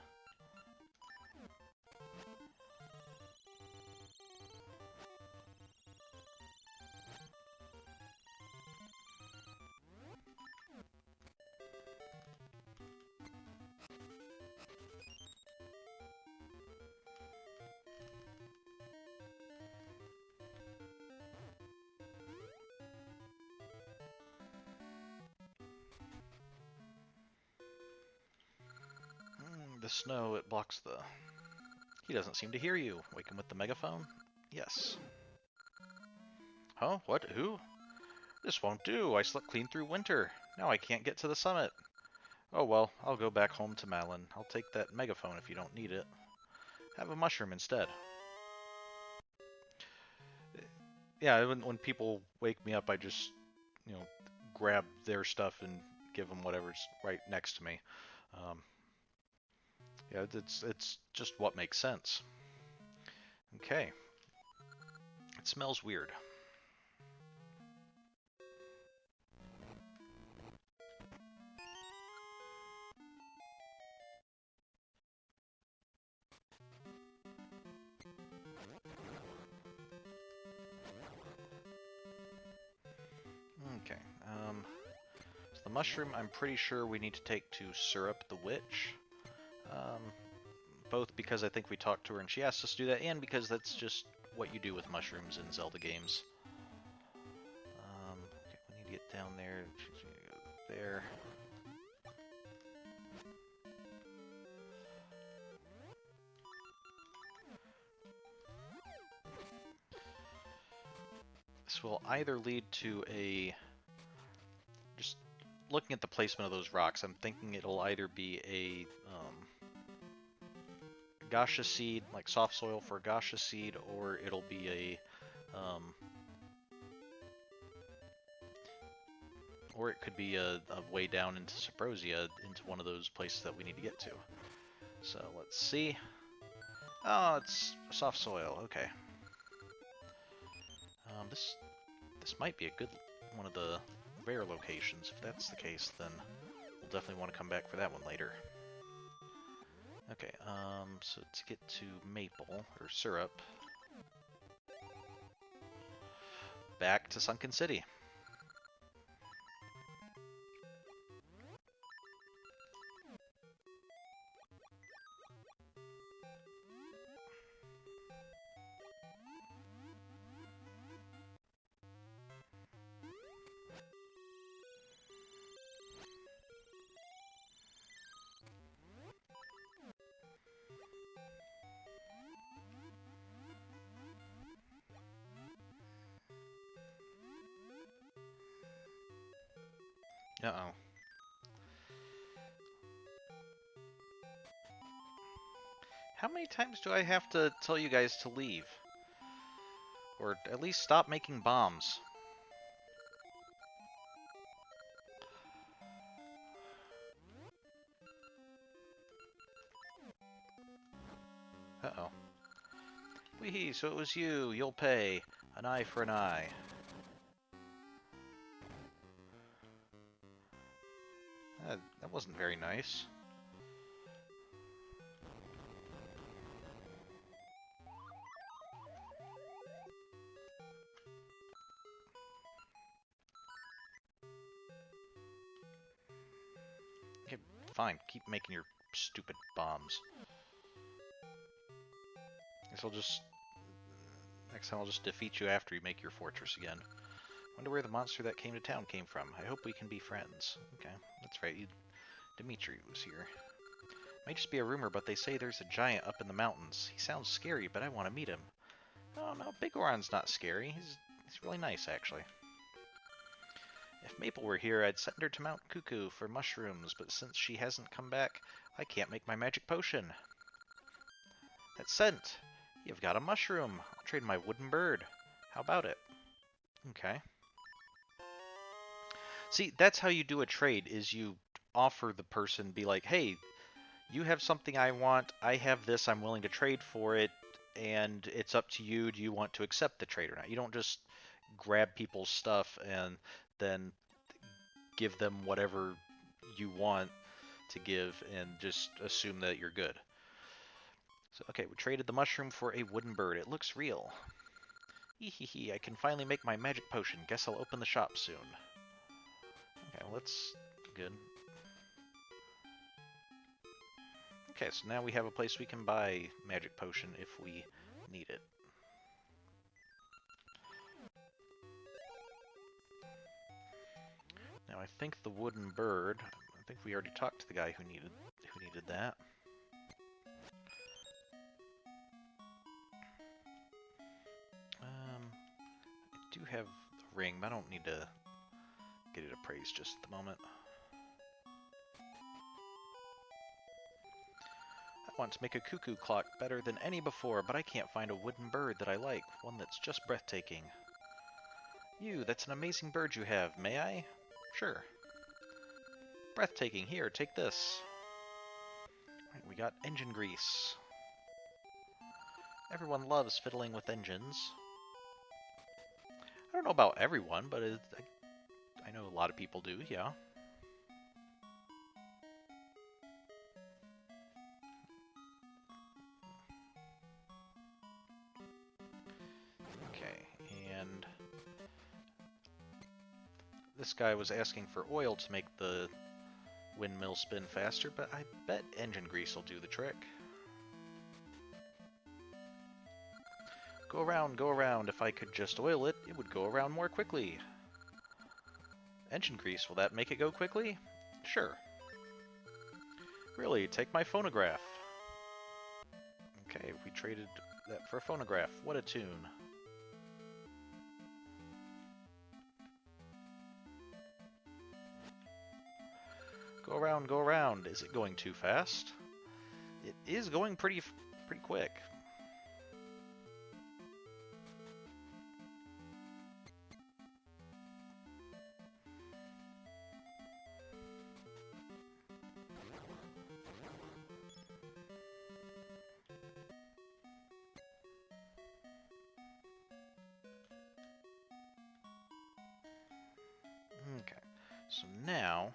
The snow, it blocks the... He doesn't seem to hear you. Wake him with the megaphone? Yes. Huh? What? Who? This won't do. I slept clean through winter. Now I can't get to the summit. Oh well, I'll go back home to Malin. I'll take that megaphone if you don't need it. Have a mushroom instead. Yeah, when people wake me up, I just, you know, grab their stuff and give them whatever's right next to me. Um, yeah, it's just what makes sense. Okay, it smells weird. Okay, so the mushroom I'm pretty sure we need to take to Syrup the Witch. Um, both because I think we talked to her and she asked us to do that, and because that's just what you do with mushrooms in Zelda games. Okay, we need to get down there. She's gonna go there. This will either lead to a... Just looking at the placement of those rocks, I'm thinking it'll either be a gacha seed, like soft soil for a gacha seed, or it'll be or it could be a way down into Saprosia, into one of those places that we need to get to. So let's see. Oh, it's soft soil. Okay. This might be a good one of the rare locations. If that's the case, then we'll definitely want to come back for that one later. Okay, so to get to Maple, or Syrup, back to Sunken City. Uh-oh. How many times do I have to tell you guys to leave? Or at least stop making bombs? Uh-oh. Wee, so it was you. You'll pay. An eye for an eye. That wasn't very nice. Okay, fine. Keep making your stupid bombs. Guess I'll just... Next time I'll just defeat you after you make your fortress again. Wonder where the monster that came to town came from. I hope we can be friends. Okay, that's right. Dimitri was here. Might just be a rumor, but they say there's a giant up in the mountains. He sounds scary, but I want to meet him. Oh no, Big Oron's not scary. He's really nice, actually. If Maple were here, I'd send her to Mount Cuckoo for mushrooms, but since she hasn't come back, I can't make my magic potion. That's sent. You've got a mushroom. I'll trade my wooden bird. How about it? Okay. See, that's how you do a trade, is you offer the person, be like, hey, you have something I want, I have this, I'm willing to trade for it, and it's up to you, do you want to accept the trade or not? You don't just grab people's stuff and then give them whatever you want to give and just assume that you're good. So, okay, we traded the mushroom for a wooden bird. It looks real. Hehehe, I can finally make my magic potion. Guess I'll open the shop soon. Okay, well, that's good. Okay, so now we have a place we can buy magic potion if we need it. Now I think the wooden bird, I think we already talked to the guy who needed that. I do have the ring, but I don't need to get it appraised just at the moment. I want to make a cuckoo clock better than any before, but I can't find a wooden bird that I like, one that's just breathtaking. You, that's an amazing bird you have, may I? Sure. Breathtaking, here, take this. Right, we got engine grease. Everyone loves fiddling with engines. I don't know about everyone, but I know a lot of people do, yeah. Okay, and this guy was asking for oil to make the windmill spin faster, but I bet engine grease will do the trick. Go around. If I could just oil it, it would go around more quickly. Engine grease, will that make it go quickly? Sure. Really, take my phonograph. Okay, we traded that for a phonograph. What a tune. Go around. Is it going too fast? It is going pretty quick. Okay, so now,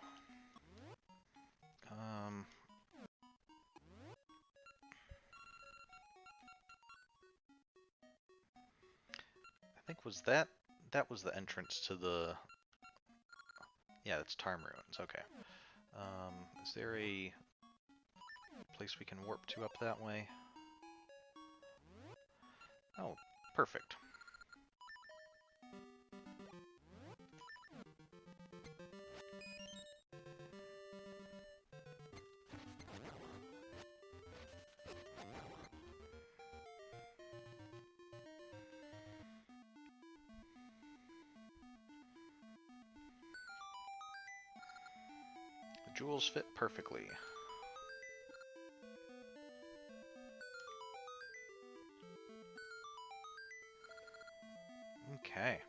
I think that was the entrance to the, yeah, that's Tarm Ruins, okay. Is there a place we can warp to up that way? Oh, perfect. The jewels fit perfectly. Okay.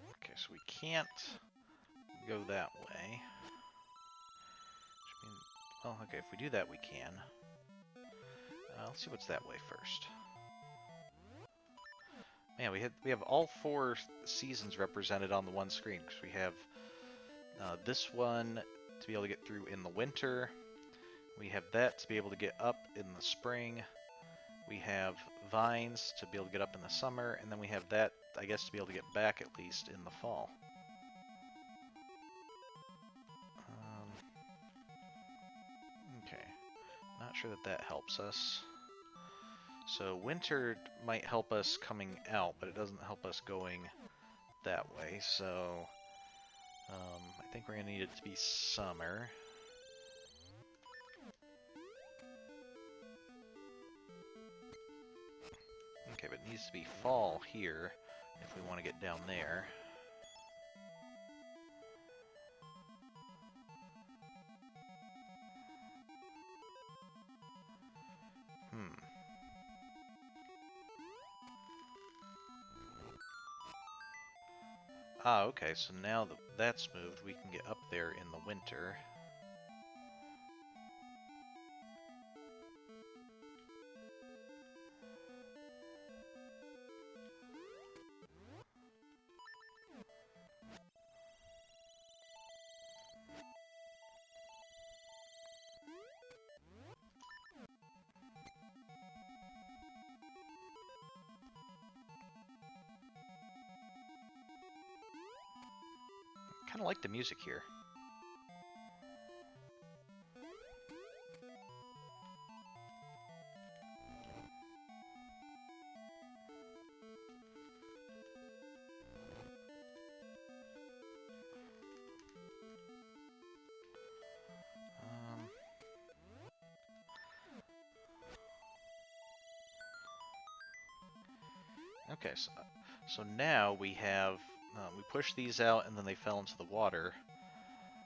Okay, so we can't go that way. Well, okay, if we do that, we can. Let's see what's that way first. Man, we have all 4 seasons represented on the one screen, because we have this one to be able to get through in the winter. We have that to be able to get up in the spring. We have vines to be able to get up in the summer, and then we have that, I guess, to be able to get back at least in the fall. Okay, not sure that helps us. So winter might help us coming out, but it doesn't help us going that way, so I think we're going to need it to be summer. Okay, but it needs to be fall here if we want to get down there. Ah, okay, so now that that's moved, we can get up there in the winter. Kind of like the music here. Okay, so now we have, we pushed these out and then they fell into the water.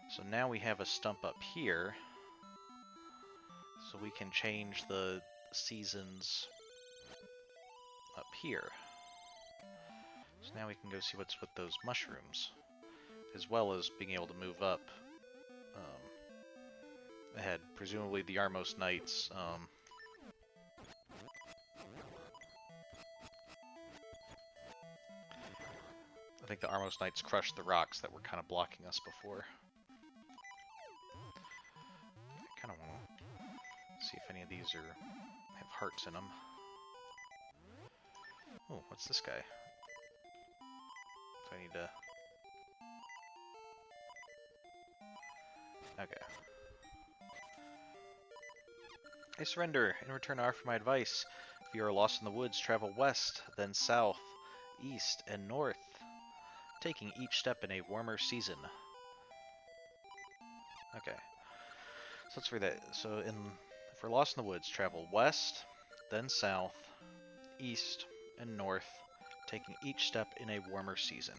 So now we have a stump up here. So we can change the seasons up here. So now we can go see what's with those mushrooms, as well as being able to move up ahead. Presumably the Armos Knights. I think the Armos Knights crushed the rocks that were kind of blocking us before. I kind of want to see if any of these have hearts in them. Oh, what's this guy? So I need to... Okay. I surrender. In return, I offer my advice. If you are lost in the woods, travel west, then south, east, and north, taking each step in a warmer season. Okay. So let's read that. So if we're lost in the woods, travel west, then south, east, and north, taking each step in a warmer season.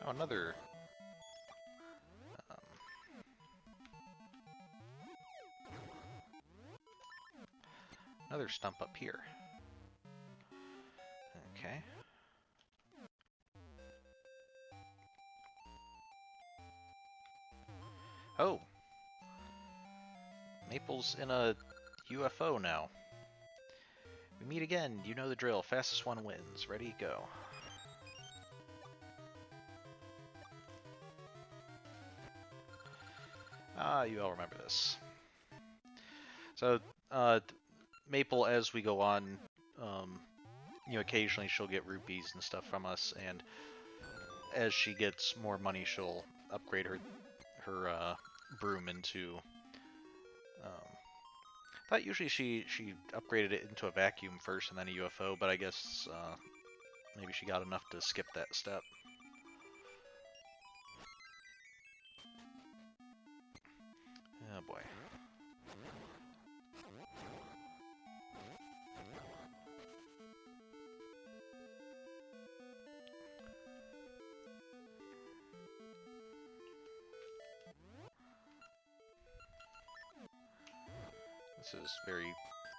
Oh, another stump up here. Okay. Oh! Maple's in a UFO now. We meet again. You know the drill. Fastest one wins. Ready, go. Ah, you all remember this. So, Maple, as we go on, occasionally she'll get rupees and stuff from us, and as she gets more money, she'll upgrade her broom into. I thought usually she upgraded it into a vacuum first and then a UFO, but I guess maybe she got enough to skip that step. Oh boy. This is very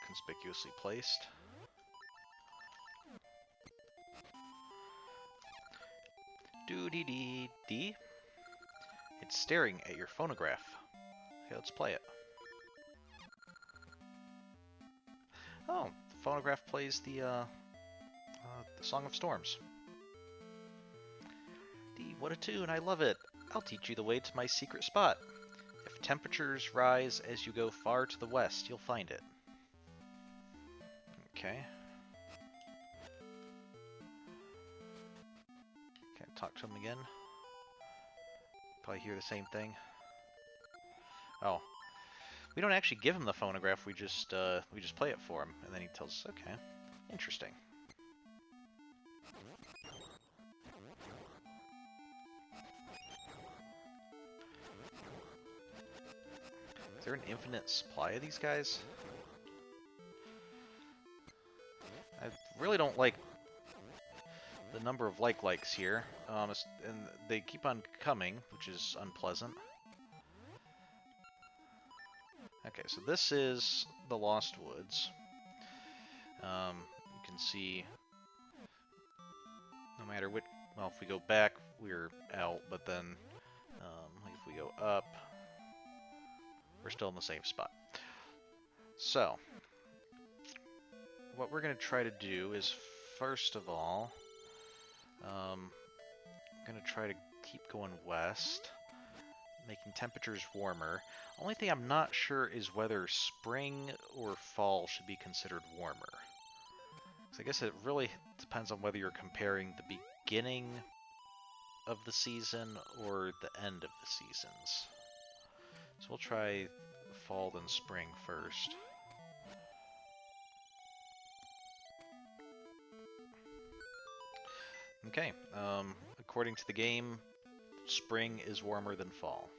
conspicuously placed. Doo-dee-dee-dee. It's staring at your phonograph. Okay, let's play it. Oh, the phonograph plays the Song of Storms. Dee, what a tune, I love it. I'll teach you the way to my secret spot. If temperatures rise as you go far to the west, you'll find it. Okay. Can't talk to him again. Probably hear the same thing. Oh. We don't actually give him the phonograph, we just play it for him, and then he tells us, okay, interesting. Is there an infinite supply of these guys? I really don't like the number of likes here, and they keep on coming, which is unpleasant. Okay, so this is the Lost Woods. You can see, no matter which, well, if we go back, we're out, but then if we go up, we're still in the same spot. So, what we're going to try to do is, first of all, I'm going to try to keep going west, making temperatures warmer. Only thing I'm not sure is whether spring or fall should be considered warmer. So I guess it really depends on whether you're comparing the beginning of the season or the end of the seasons. So we'll try fall then spring first. Okay, according to the game, spring is warmer than fall.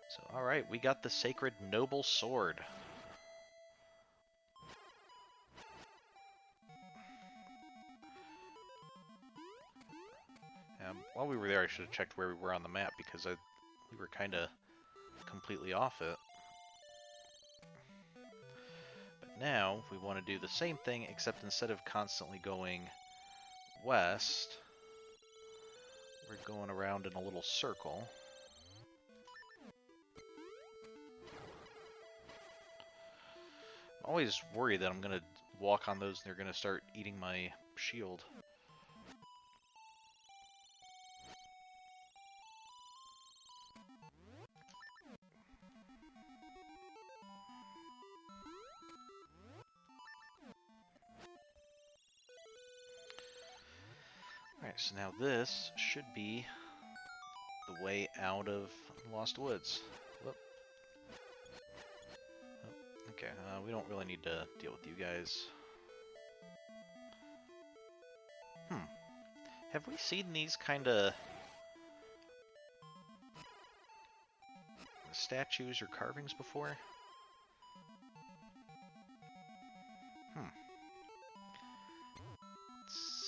So, alright, we got the Sacred Noble Sword. While we were there, I should have checked where we were on the map because we were kind of completely off it. But now, we want to do the same thing, except instead of constantly going west, we're going around in a little circle. I'm always worried that I'm going to walk on those and they're going to start eating my shield. Alright, so now this should be the way out of Lost Woods. Whoop. Oh, okay, we don't really need to deal with you guys. Have we seen these kind of statues or carvings before?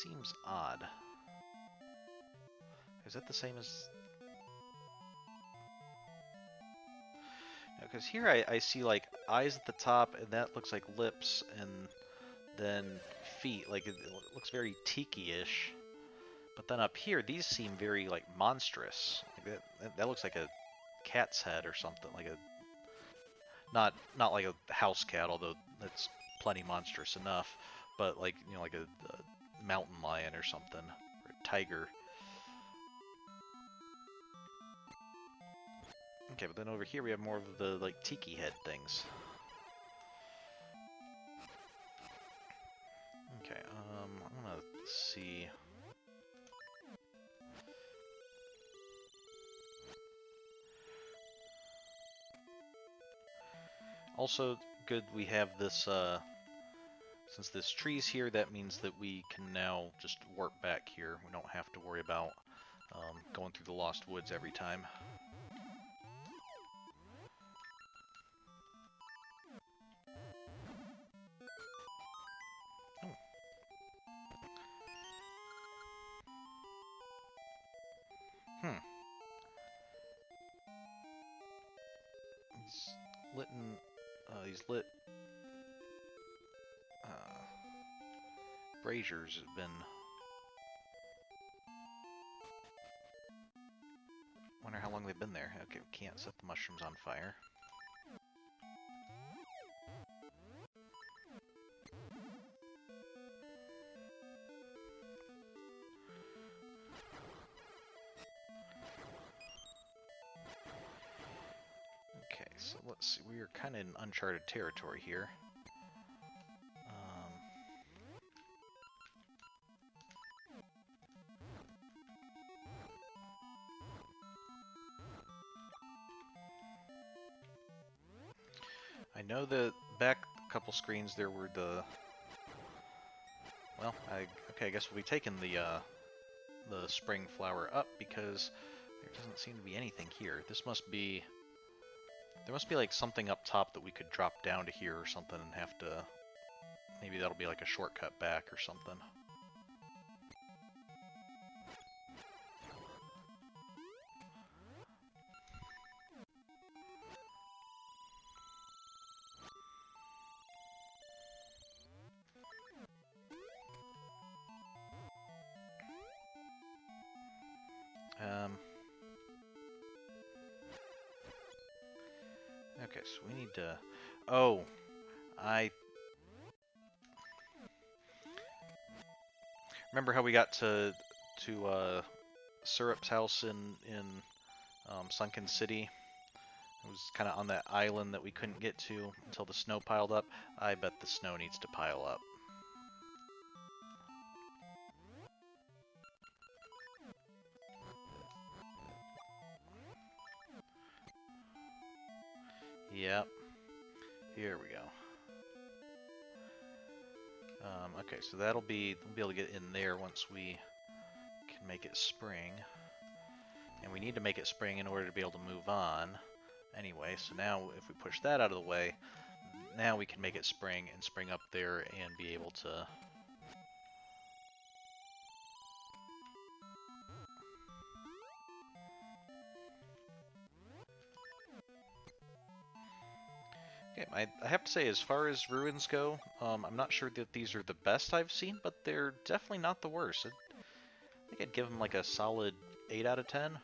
Seems odd. Is that the same as... Because here I see like eyes at the top, and that looks like lips, and then feet. Like it looks very tiki-ish. But then up here, these seem very like monstrous. Like that looks like a cat's head or something. Like a not like a house cat, although that's plenty monstrous enough. But like like a mountain lion or something, or a tiger. Okay, but then over here we have more of the like tiki head things. Okay, I'm gonna see. Also, good we have this, since this tree's here, that means that we can now just warp back here. We don't have to worry about going through the Lost Woods every time. Oh. These lit braziers have been... Wonder how long they've been there. Okay, we can't set the mushrooms on fire. Okay, so let's see. We are kind of in uncharted territory here. I know that back a couple screens there were the... Well, okay, I guess we'll be taking the spring flower up because there doesn't seem to be anything here. This must be... There must be like something up top that we could drop down to here or something and have to... Maybe that'll be like a shortcut back or something. Okay, so we need to... Oh, I... Remember how we got to Syrup's house in Sunken City? It was kind of on that island that we couldn't get to until the snow piled up. I bet the snow needs to pile up. Yep. Here we go. Okay, so we'll be able to get in there once we can make it spring. And we need to make it spring in order to be able to move on. Anyway, so now if we push that out of the way, now we can make it spring and spring up there and be able to... Okay, I have to say, as far as ruins go, I'm not sure that these are the best I've seen, but they're definitely not the worst. I think I'd give them like a solid 8 out of 10.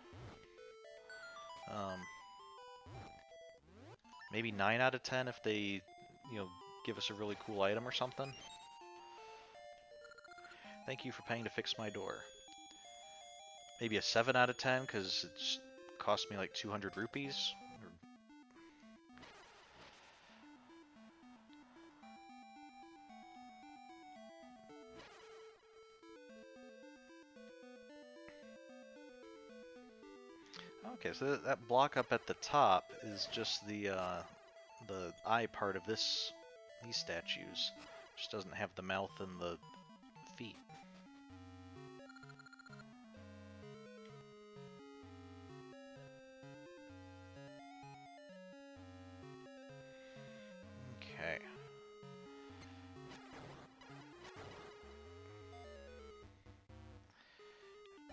Um, maybe 9 out of 10 if they, give us a really cool item or something. Thank you for paying to fix my door. Maybe a 7 out of 10 because it's cost me like 200 rupees. Okay, so that block up at the top is just the eye part of these statues. Just doesn't have the mouth and the feet. Okay.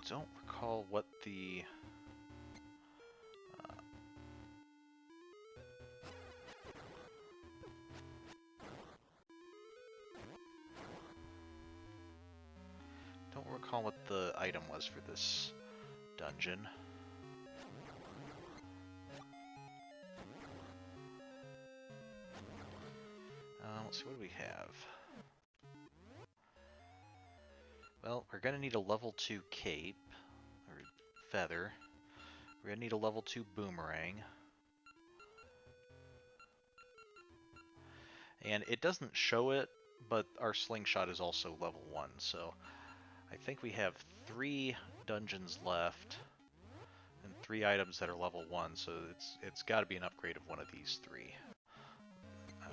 Don't recall what the... don't recall what the item was for this dungeon. Let's see, what do we have? Well, we're gonna need a level 2 cape, or feather. We're gonna need a level 2 boomerang. And it doesn't show it, but our slingshot is also level 1, so I think we have 3 dungeons left and 3 items that are level 1, so it's got to be an upgrade of one of these 3. I'm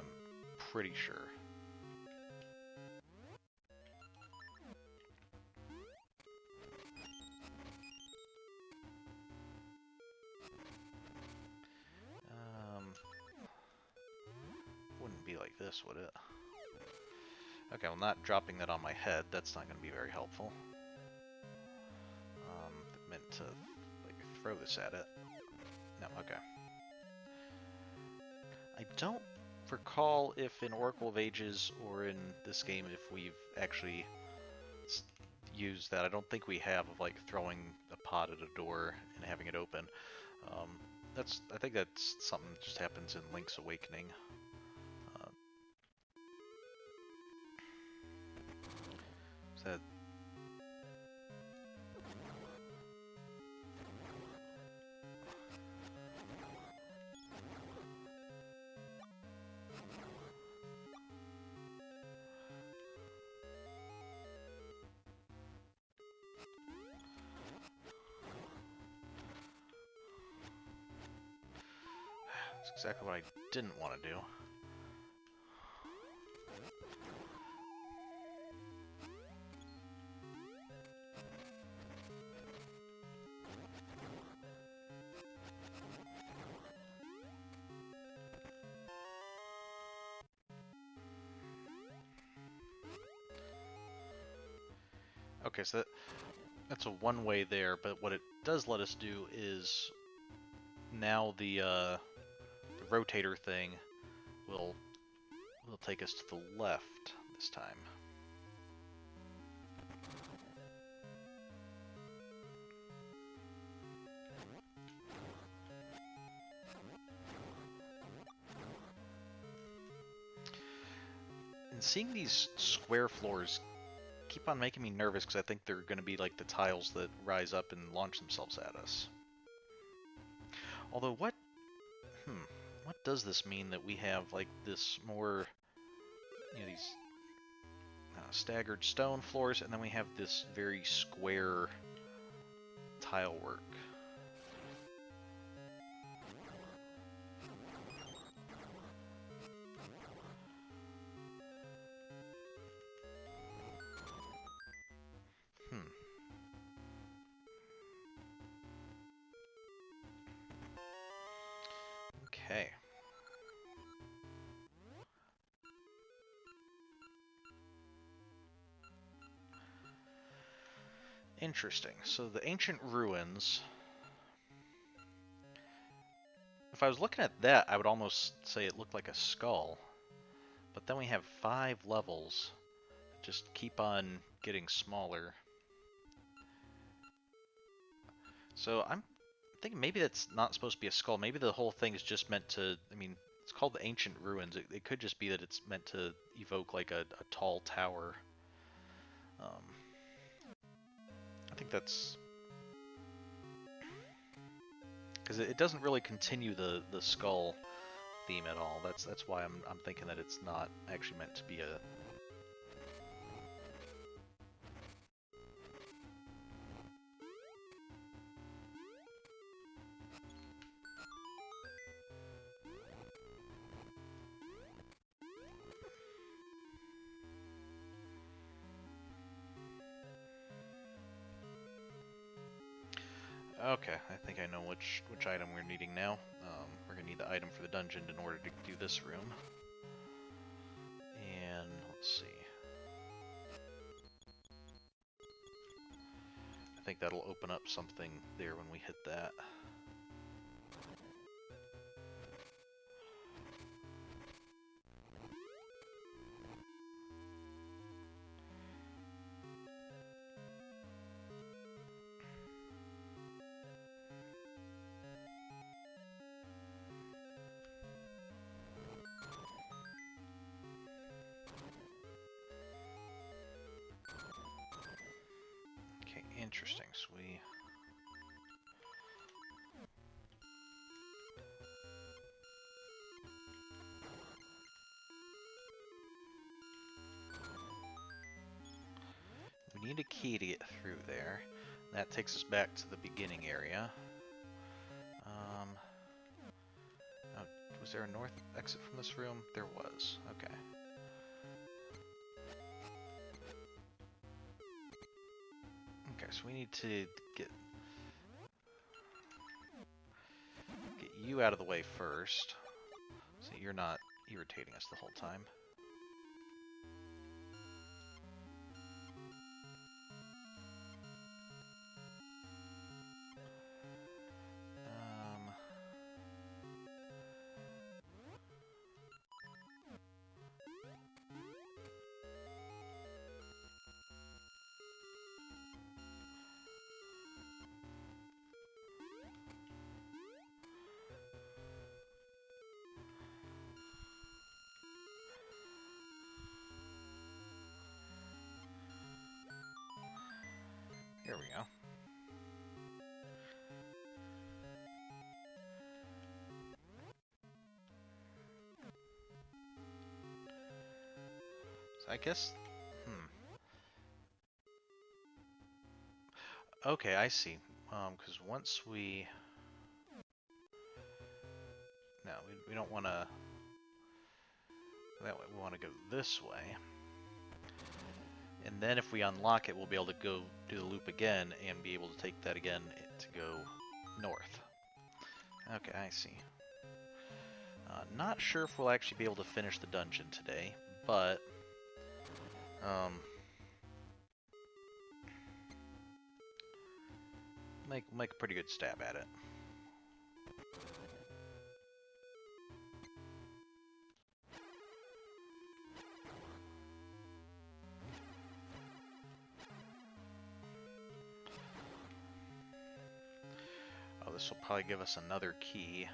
pretty sure. Wouldn't be like this, would it? Okay, well, not dropping that on my head, that's not going to be very helpful. Meant to, like, throw this at it. No, okay. I don't recall if in Oracle of Ages or in this game if we've actually used that. I don't think we have, of like throwing a pot at a door and having it open. I think that's something that just happens in Link's Awakening. That that's exactly what I didn't want to do. Okay, so that's a one-way there, but what it does let us do is now the rotator thing will take us to the left this time. And seeing these square floors keep on making me nervous because I think they're going to be like the tiles that rise up and launch themselves at us. Although what does this mean that we have like this more, these staggered stone floors, and then we have this very square tile work? Okay. Interesting. So the ancient ruins. If I was looking at that, I would almost say it looked like a skull. But then we have 5 levels that just keep on getting smaller. So I'm thinking maybe that's not supposed to be a skull. Maybe the whole thing is just meant to, I mean, it's called the Ancient Ruins. It could just be that it's meant to evoke like a tall tower. Um, I think that's because it doesn't really continue the skull theme at all. That's why I'm thinking that it's not actually meant to be a. Okay, I think I know which item we're needing now. We're gonna need the item for the dungeon in order to do this room. And let's see. I think that'll open up something there when we hit that. Okay, interesting. So we need a key to get through there. That takes us back to the beginning area. Oh, was there a north exit from this room? There was. Okay. Okay, so we need to get you out of the way first, so you're not irritating us the whole time. Here we go. So I guess, Okay, I see. Because once we, no, we don't want to. That way, we want to go this way. And then if we unlock it, we'll be able to go do the loop again and be able to take that again to go north. Okay, I see. Not sure if we'll actually be able to finish the dungeon today, but make a pretty good stab at it. Oh, this will probably give us another key,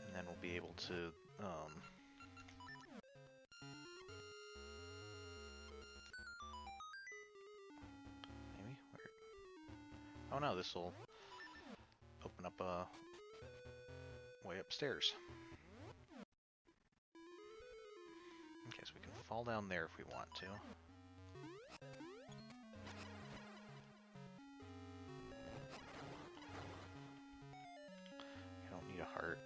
and then we'll be able to maybe. Oh no, this will open up a way upstairs. Okay, so we can fall down there if we want to. I don't need a heart.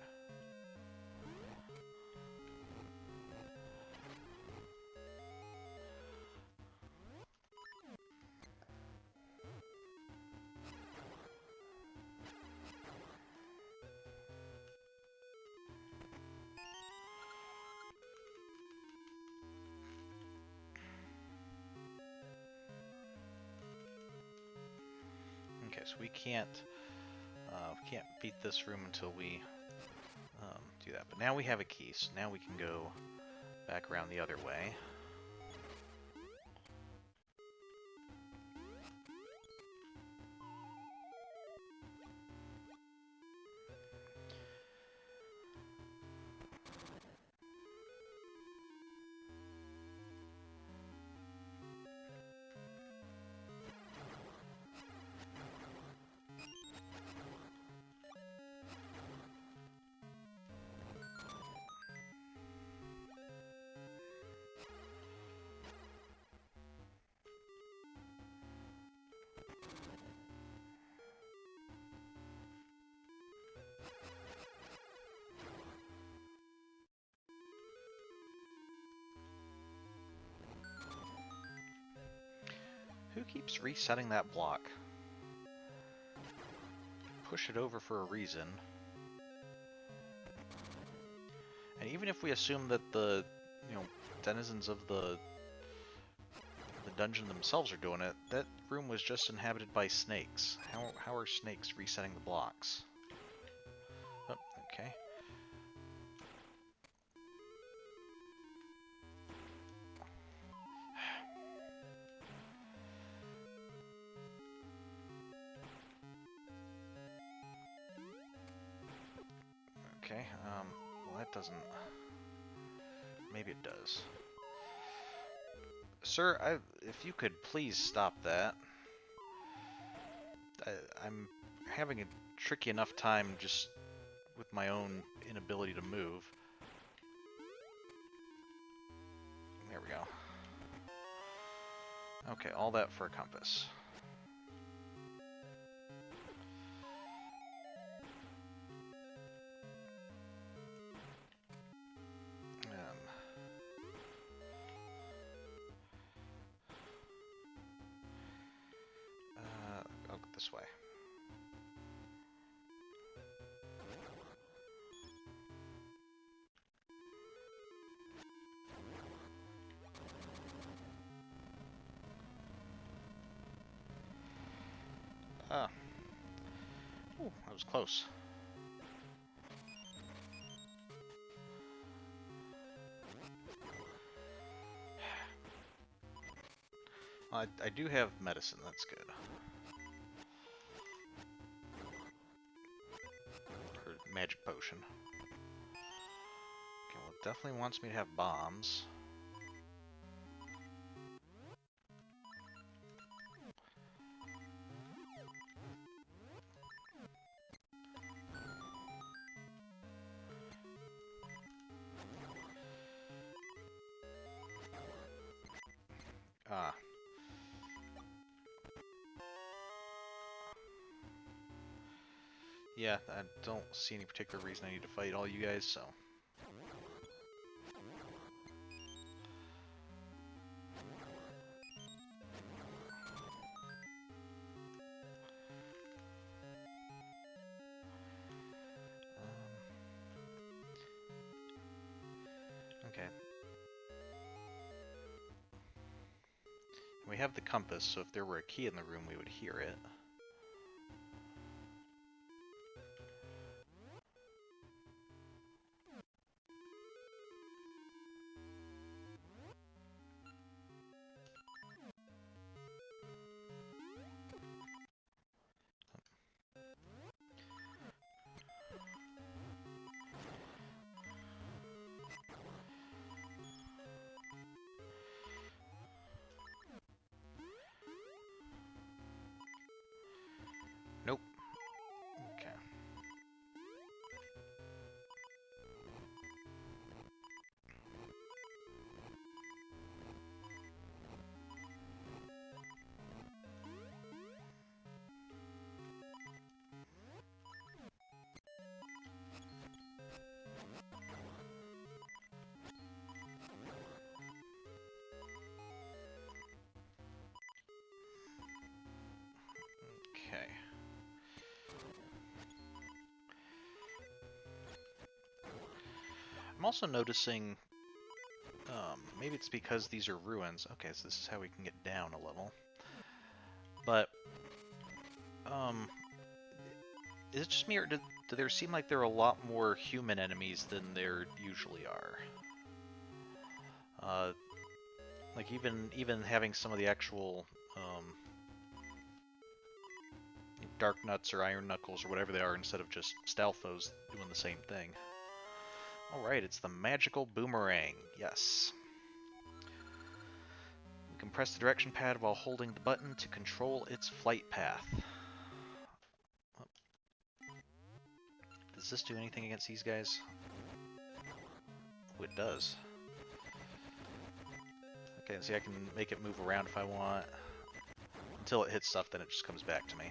so we can't beat this room until we do that. But now we have a key, so now we can go back around the other way. Who keeps resetting that block? Push it over for a reason. And even if we assume that the, denizens of the dungeon themselves are doing it, that room was just inhabited by snakes. How are snakes resetting the blocks? Oh, okay. Okay, well that doesn't... Maybe it does. Sir, if you could please stop that. I'm having a tricky enough time just with my own inability to move. There we go. Okay, all that for a compass. I'll go this way. Ah. Ooh, that was close. I do have medicine, that's good. Or magic potion. Okay, well, it definitely wants me to have bombs. Ah. Yeah, I don't see any particular reason I need to fight all you guys, so... Okay. We have the compass, so if there were a key in the room, we would hear it. Nope. Okay. Okay. I'm also noticing, maybe it's because these are ruins. Okay, so this is how we can get down a level. But Um, is it just me, or do there seem like there are a lot more human enemies than there usually are? Uh, like even having some of the actual Dark Nuts or Iron Knuckles or whatever they are instead of just Stalfos doing the same thing. Alright, it's the magical boomerang. Yes. You can press the direction pad while holding the button to control its flight path. Does this do anything against these guys? Oh, it does. Okay, see, I can make it move around if I want. Until it hits stuff, then it just comes back to me.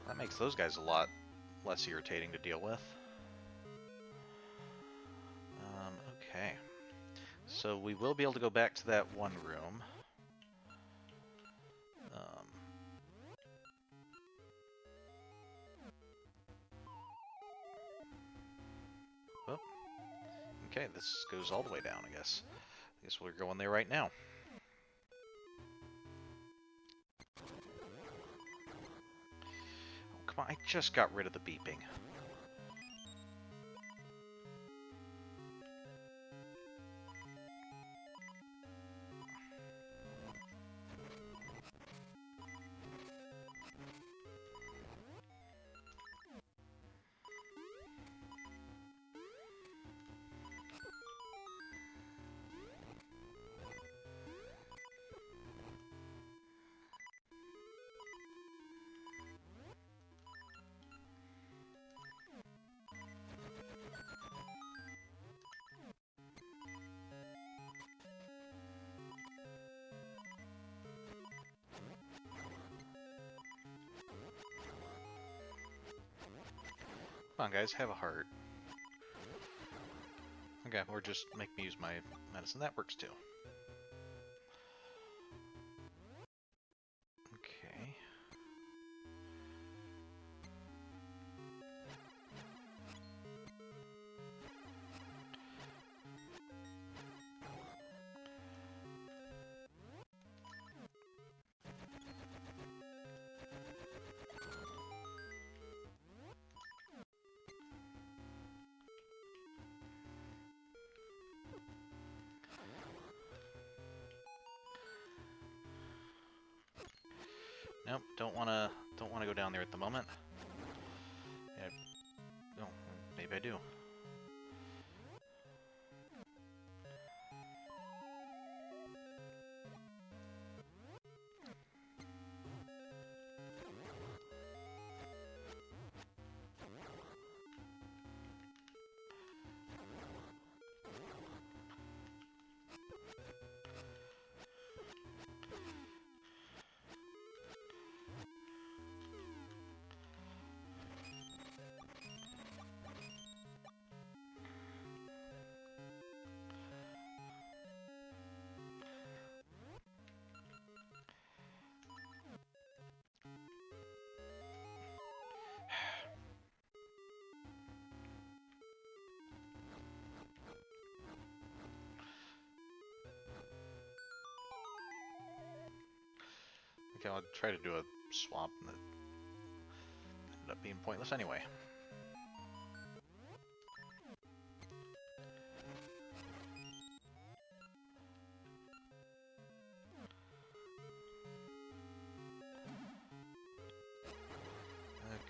That makes those guys a lot less irritating to deal with. Okay. So we will be able to go back to that one room. Oh, okay, this goes all the way down, I guess. I guess we're going there right now. Oh, come on, I just got rid of the beeping. Come on, guys, have a heart. Okay, or just make me use my medicine. That works too. Okay. Nope, don't wanna go down there at the moment. Yeah, no, maybe I do. Okay, I'll try to do a swap that ended up being pointless anyway.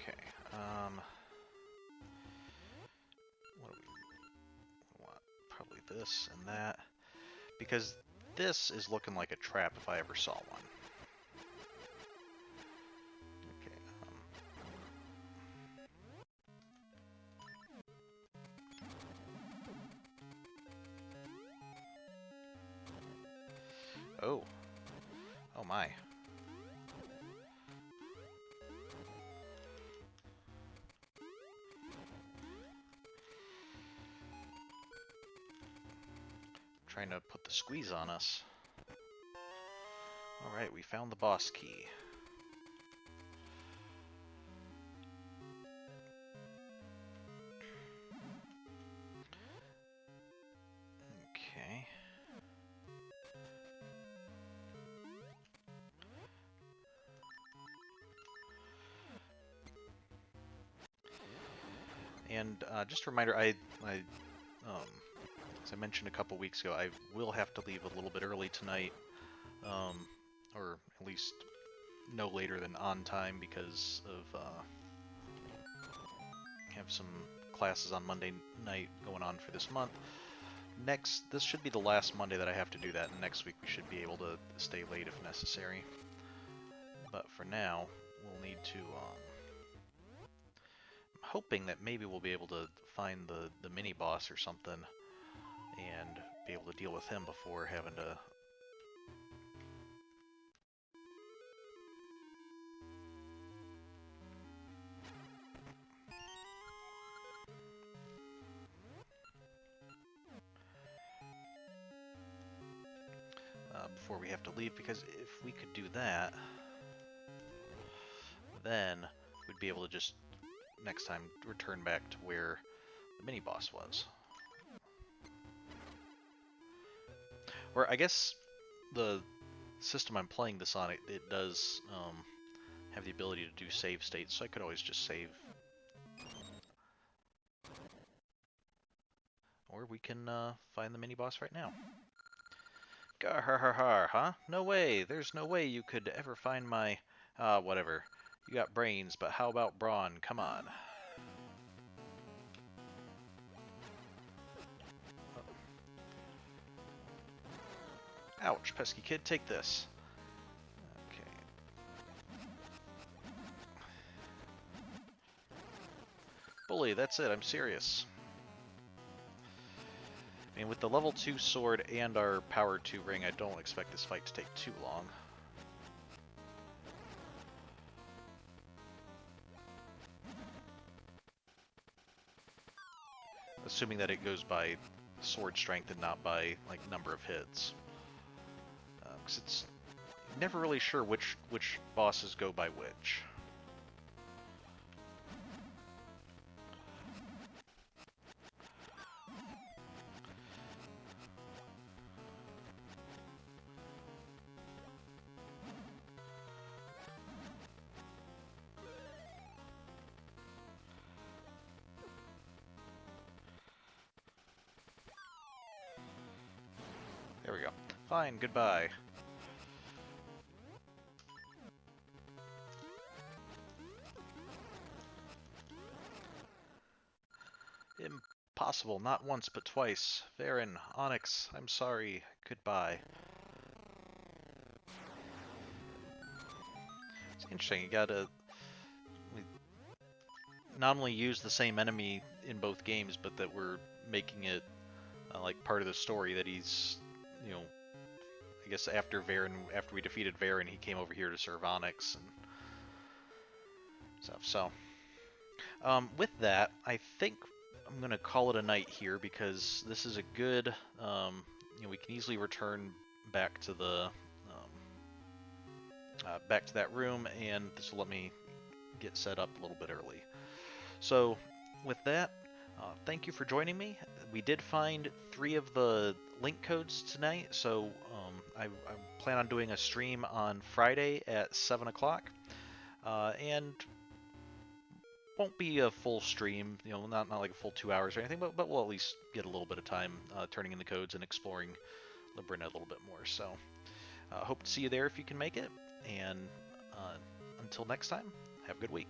Okay, what do we want? Probably this and that, because this is looking like a trap if I ever saw one. Okay, oh. Oh my. Trying to put the squeeze on us. Alright, we found the boss key. And just a reminder, as I mentioned a couple weeks ago, I will have to leave a little bit early tonight, or at least no later than on time because of have some classes on Monday night going on for this month. This should be the last Monday that I have to do that, and next week we should be able to stay late if necessary. But for now, we'll need to, I'm hoping that maybe we'll be able to find the mini-boss or something and be able to deal with him before having to... before we have to leave, because if we could do that, then we'd be able to just next time return back to where the mini-boss was. Or I guess the system I'm playing this on, it does have the ability to do save states, so I could always just save. Or we can find the mini-boss right now. Gar har har har, huh? No way, there's no way you could ever find my... whatever. You got brains, but how about brawn? Come on. Ouch, pesky kid, take this. Okay. Bully, that's it, I'm serious. I mean, with the level 2 sword and our power 2 ring, I don't expect this fight to take too long. Assuming that it goes by sword strength and not by, like, number of hits. Because it's never really sure which bosses go by which. There we go. Fine, goodbye. Impossible, not once but twice. Varen, Onyx, I'm sorry. Goodbye. It's interesting, you gotta not only use the same enemy in both games, but that we're making it like part of the story that he's, you know, I guess after we defeated Varen, he came over here to serve Onyx and stuff. So, with that, I think I'm gonna call it a night here because this is a good, you know, we can easily return back to the, back to that room, and this will let me get set up a little bit early. So, with that, thank you for joining me. We did find 3 of the link codes tonight, so I plan on doing a stream on Friday at 7 o'clock, and won't be a full stream, you know, not like a full 2 hours or anything, but we'll at least get a little bit of time turning in the codes and exploring Librinna a little bit more. So, hope to see you there if you can make it, and until next time, have a good week.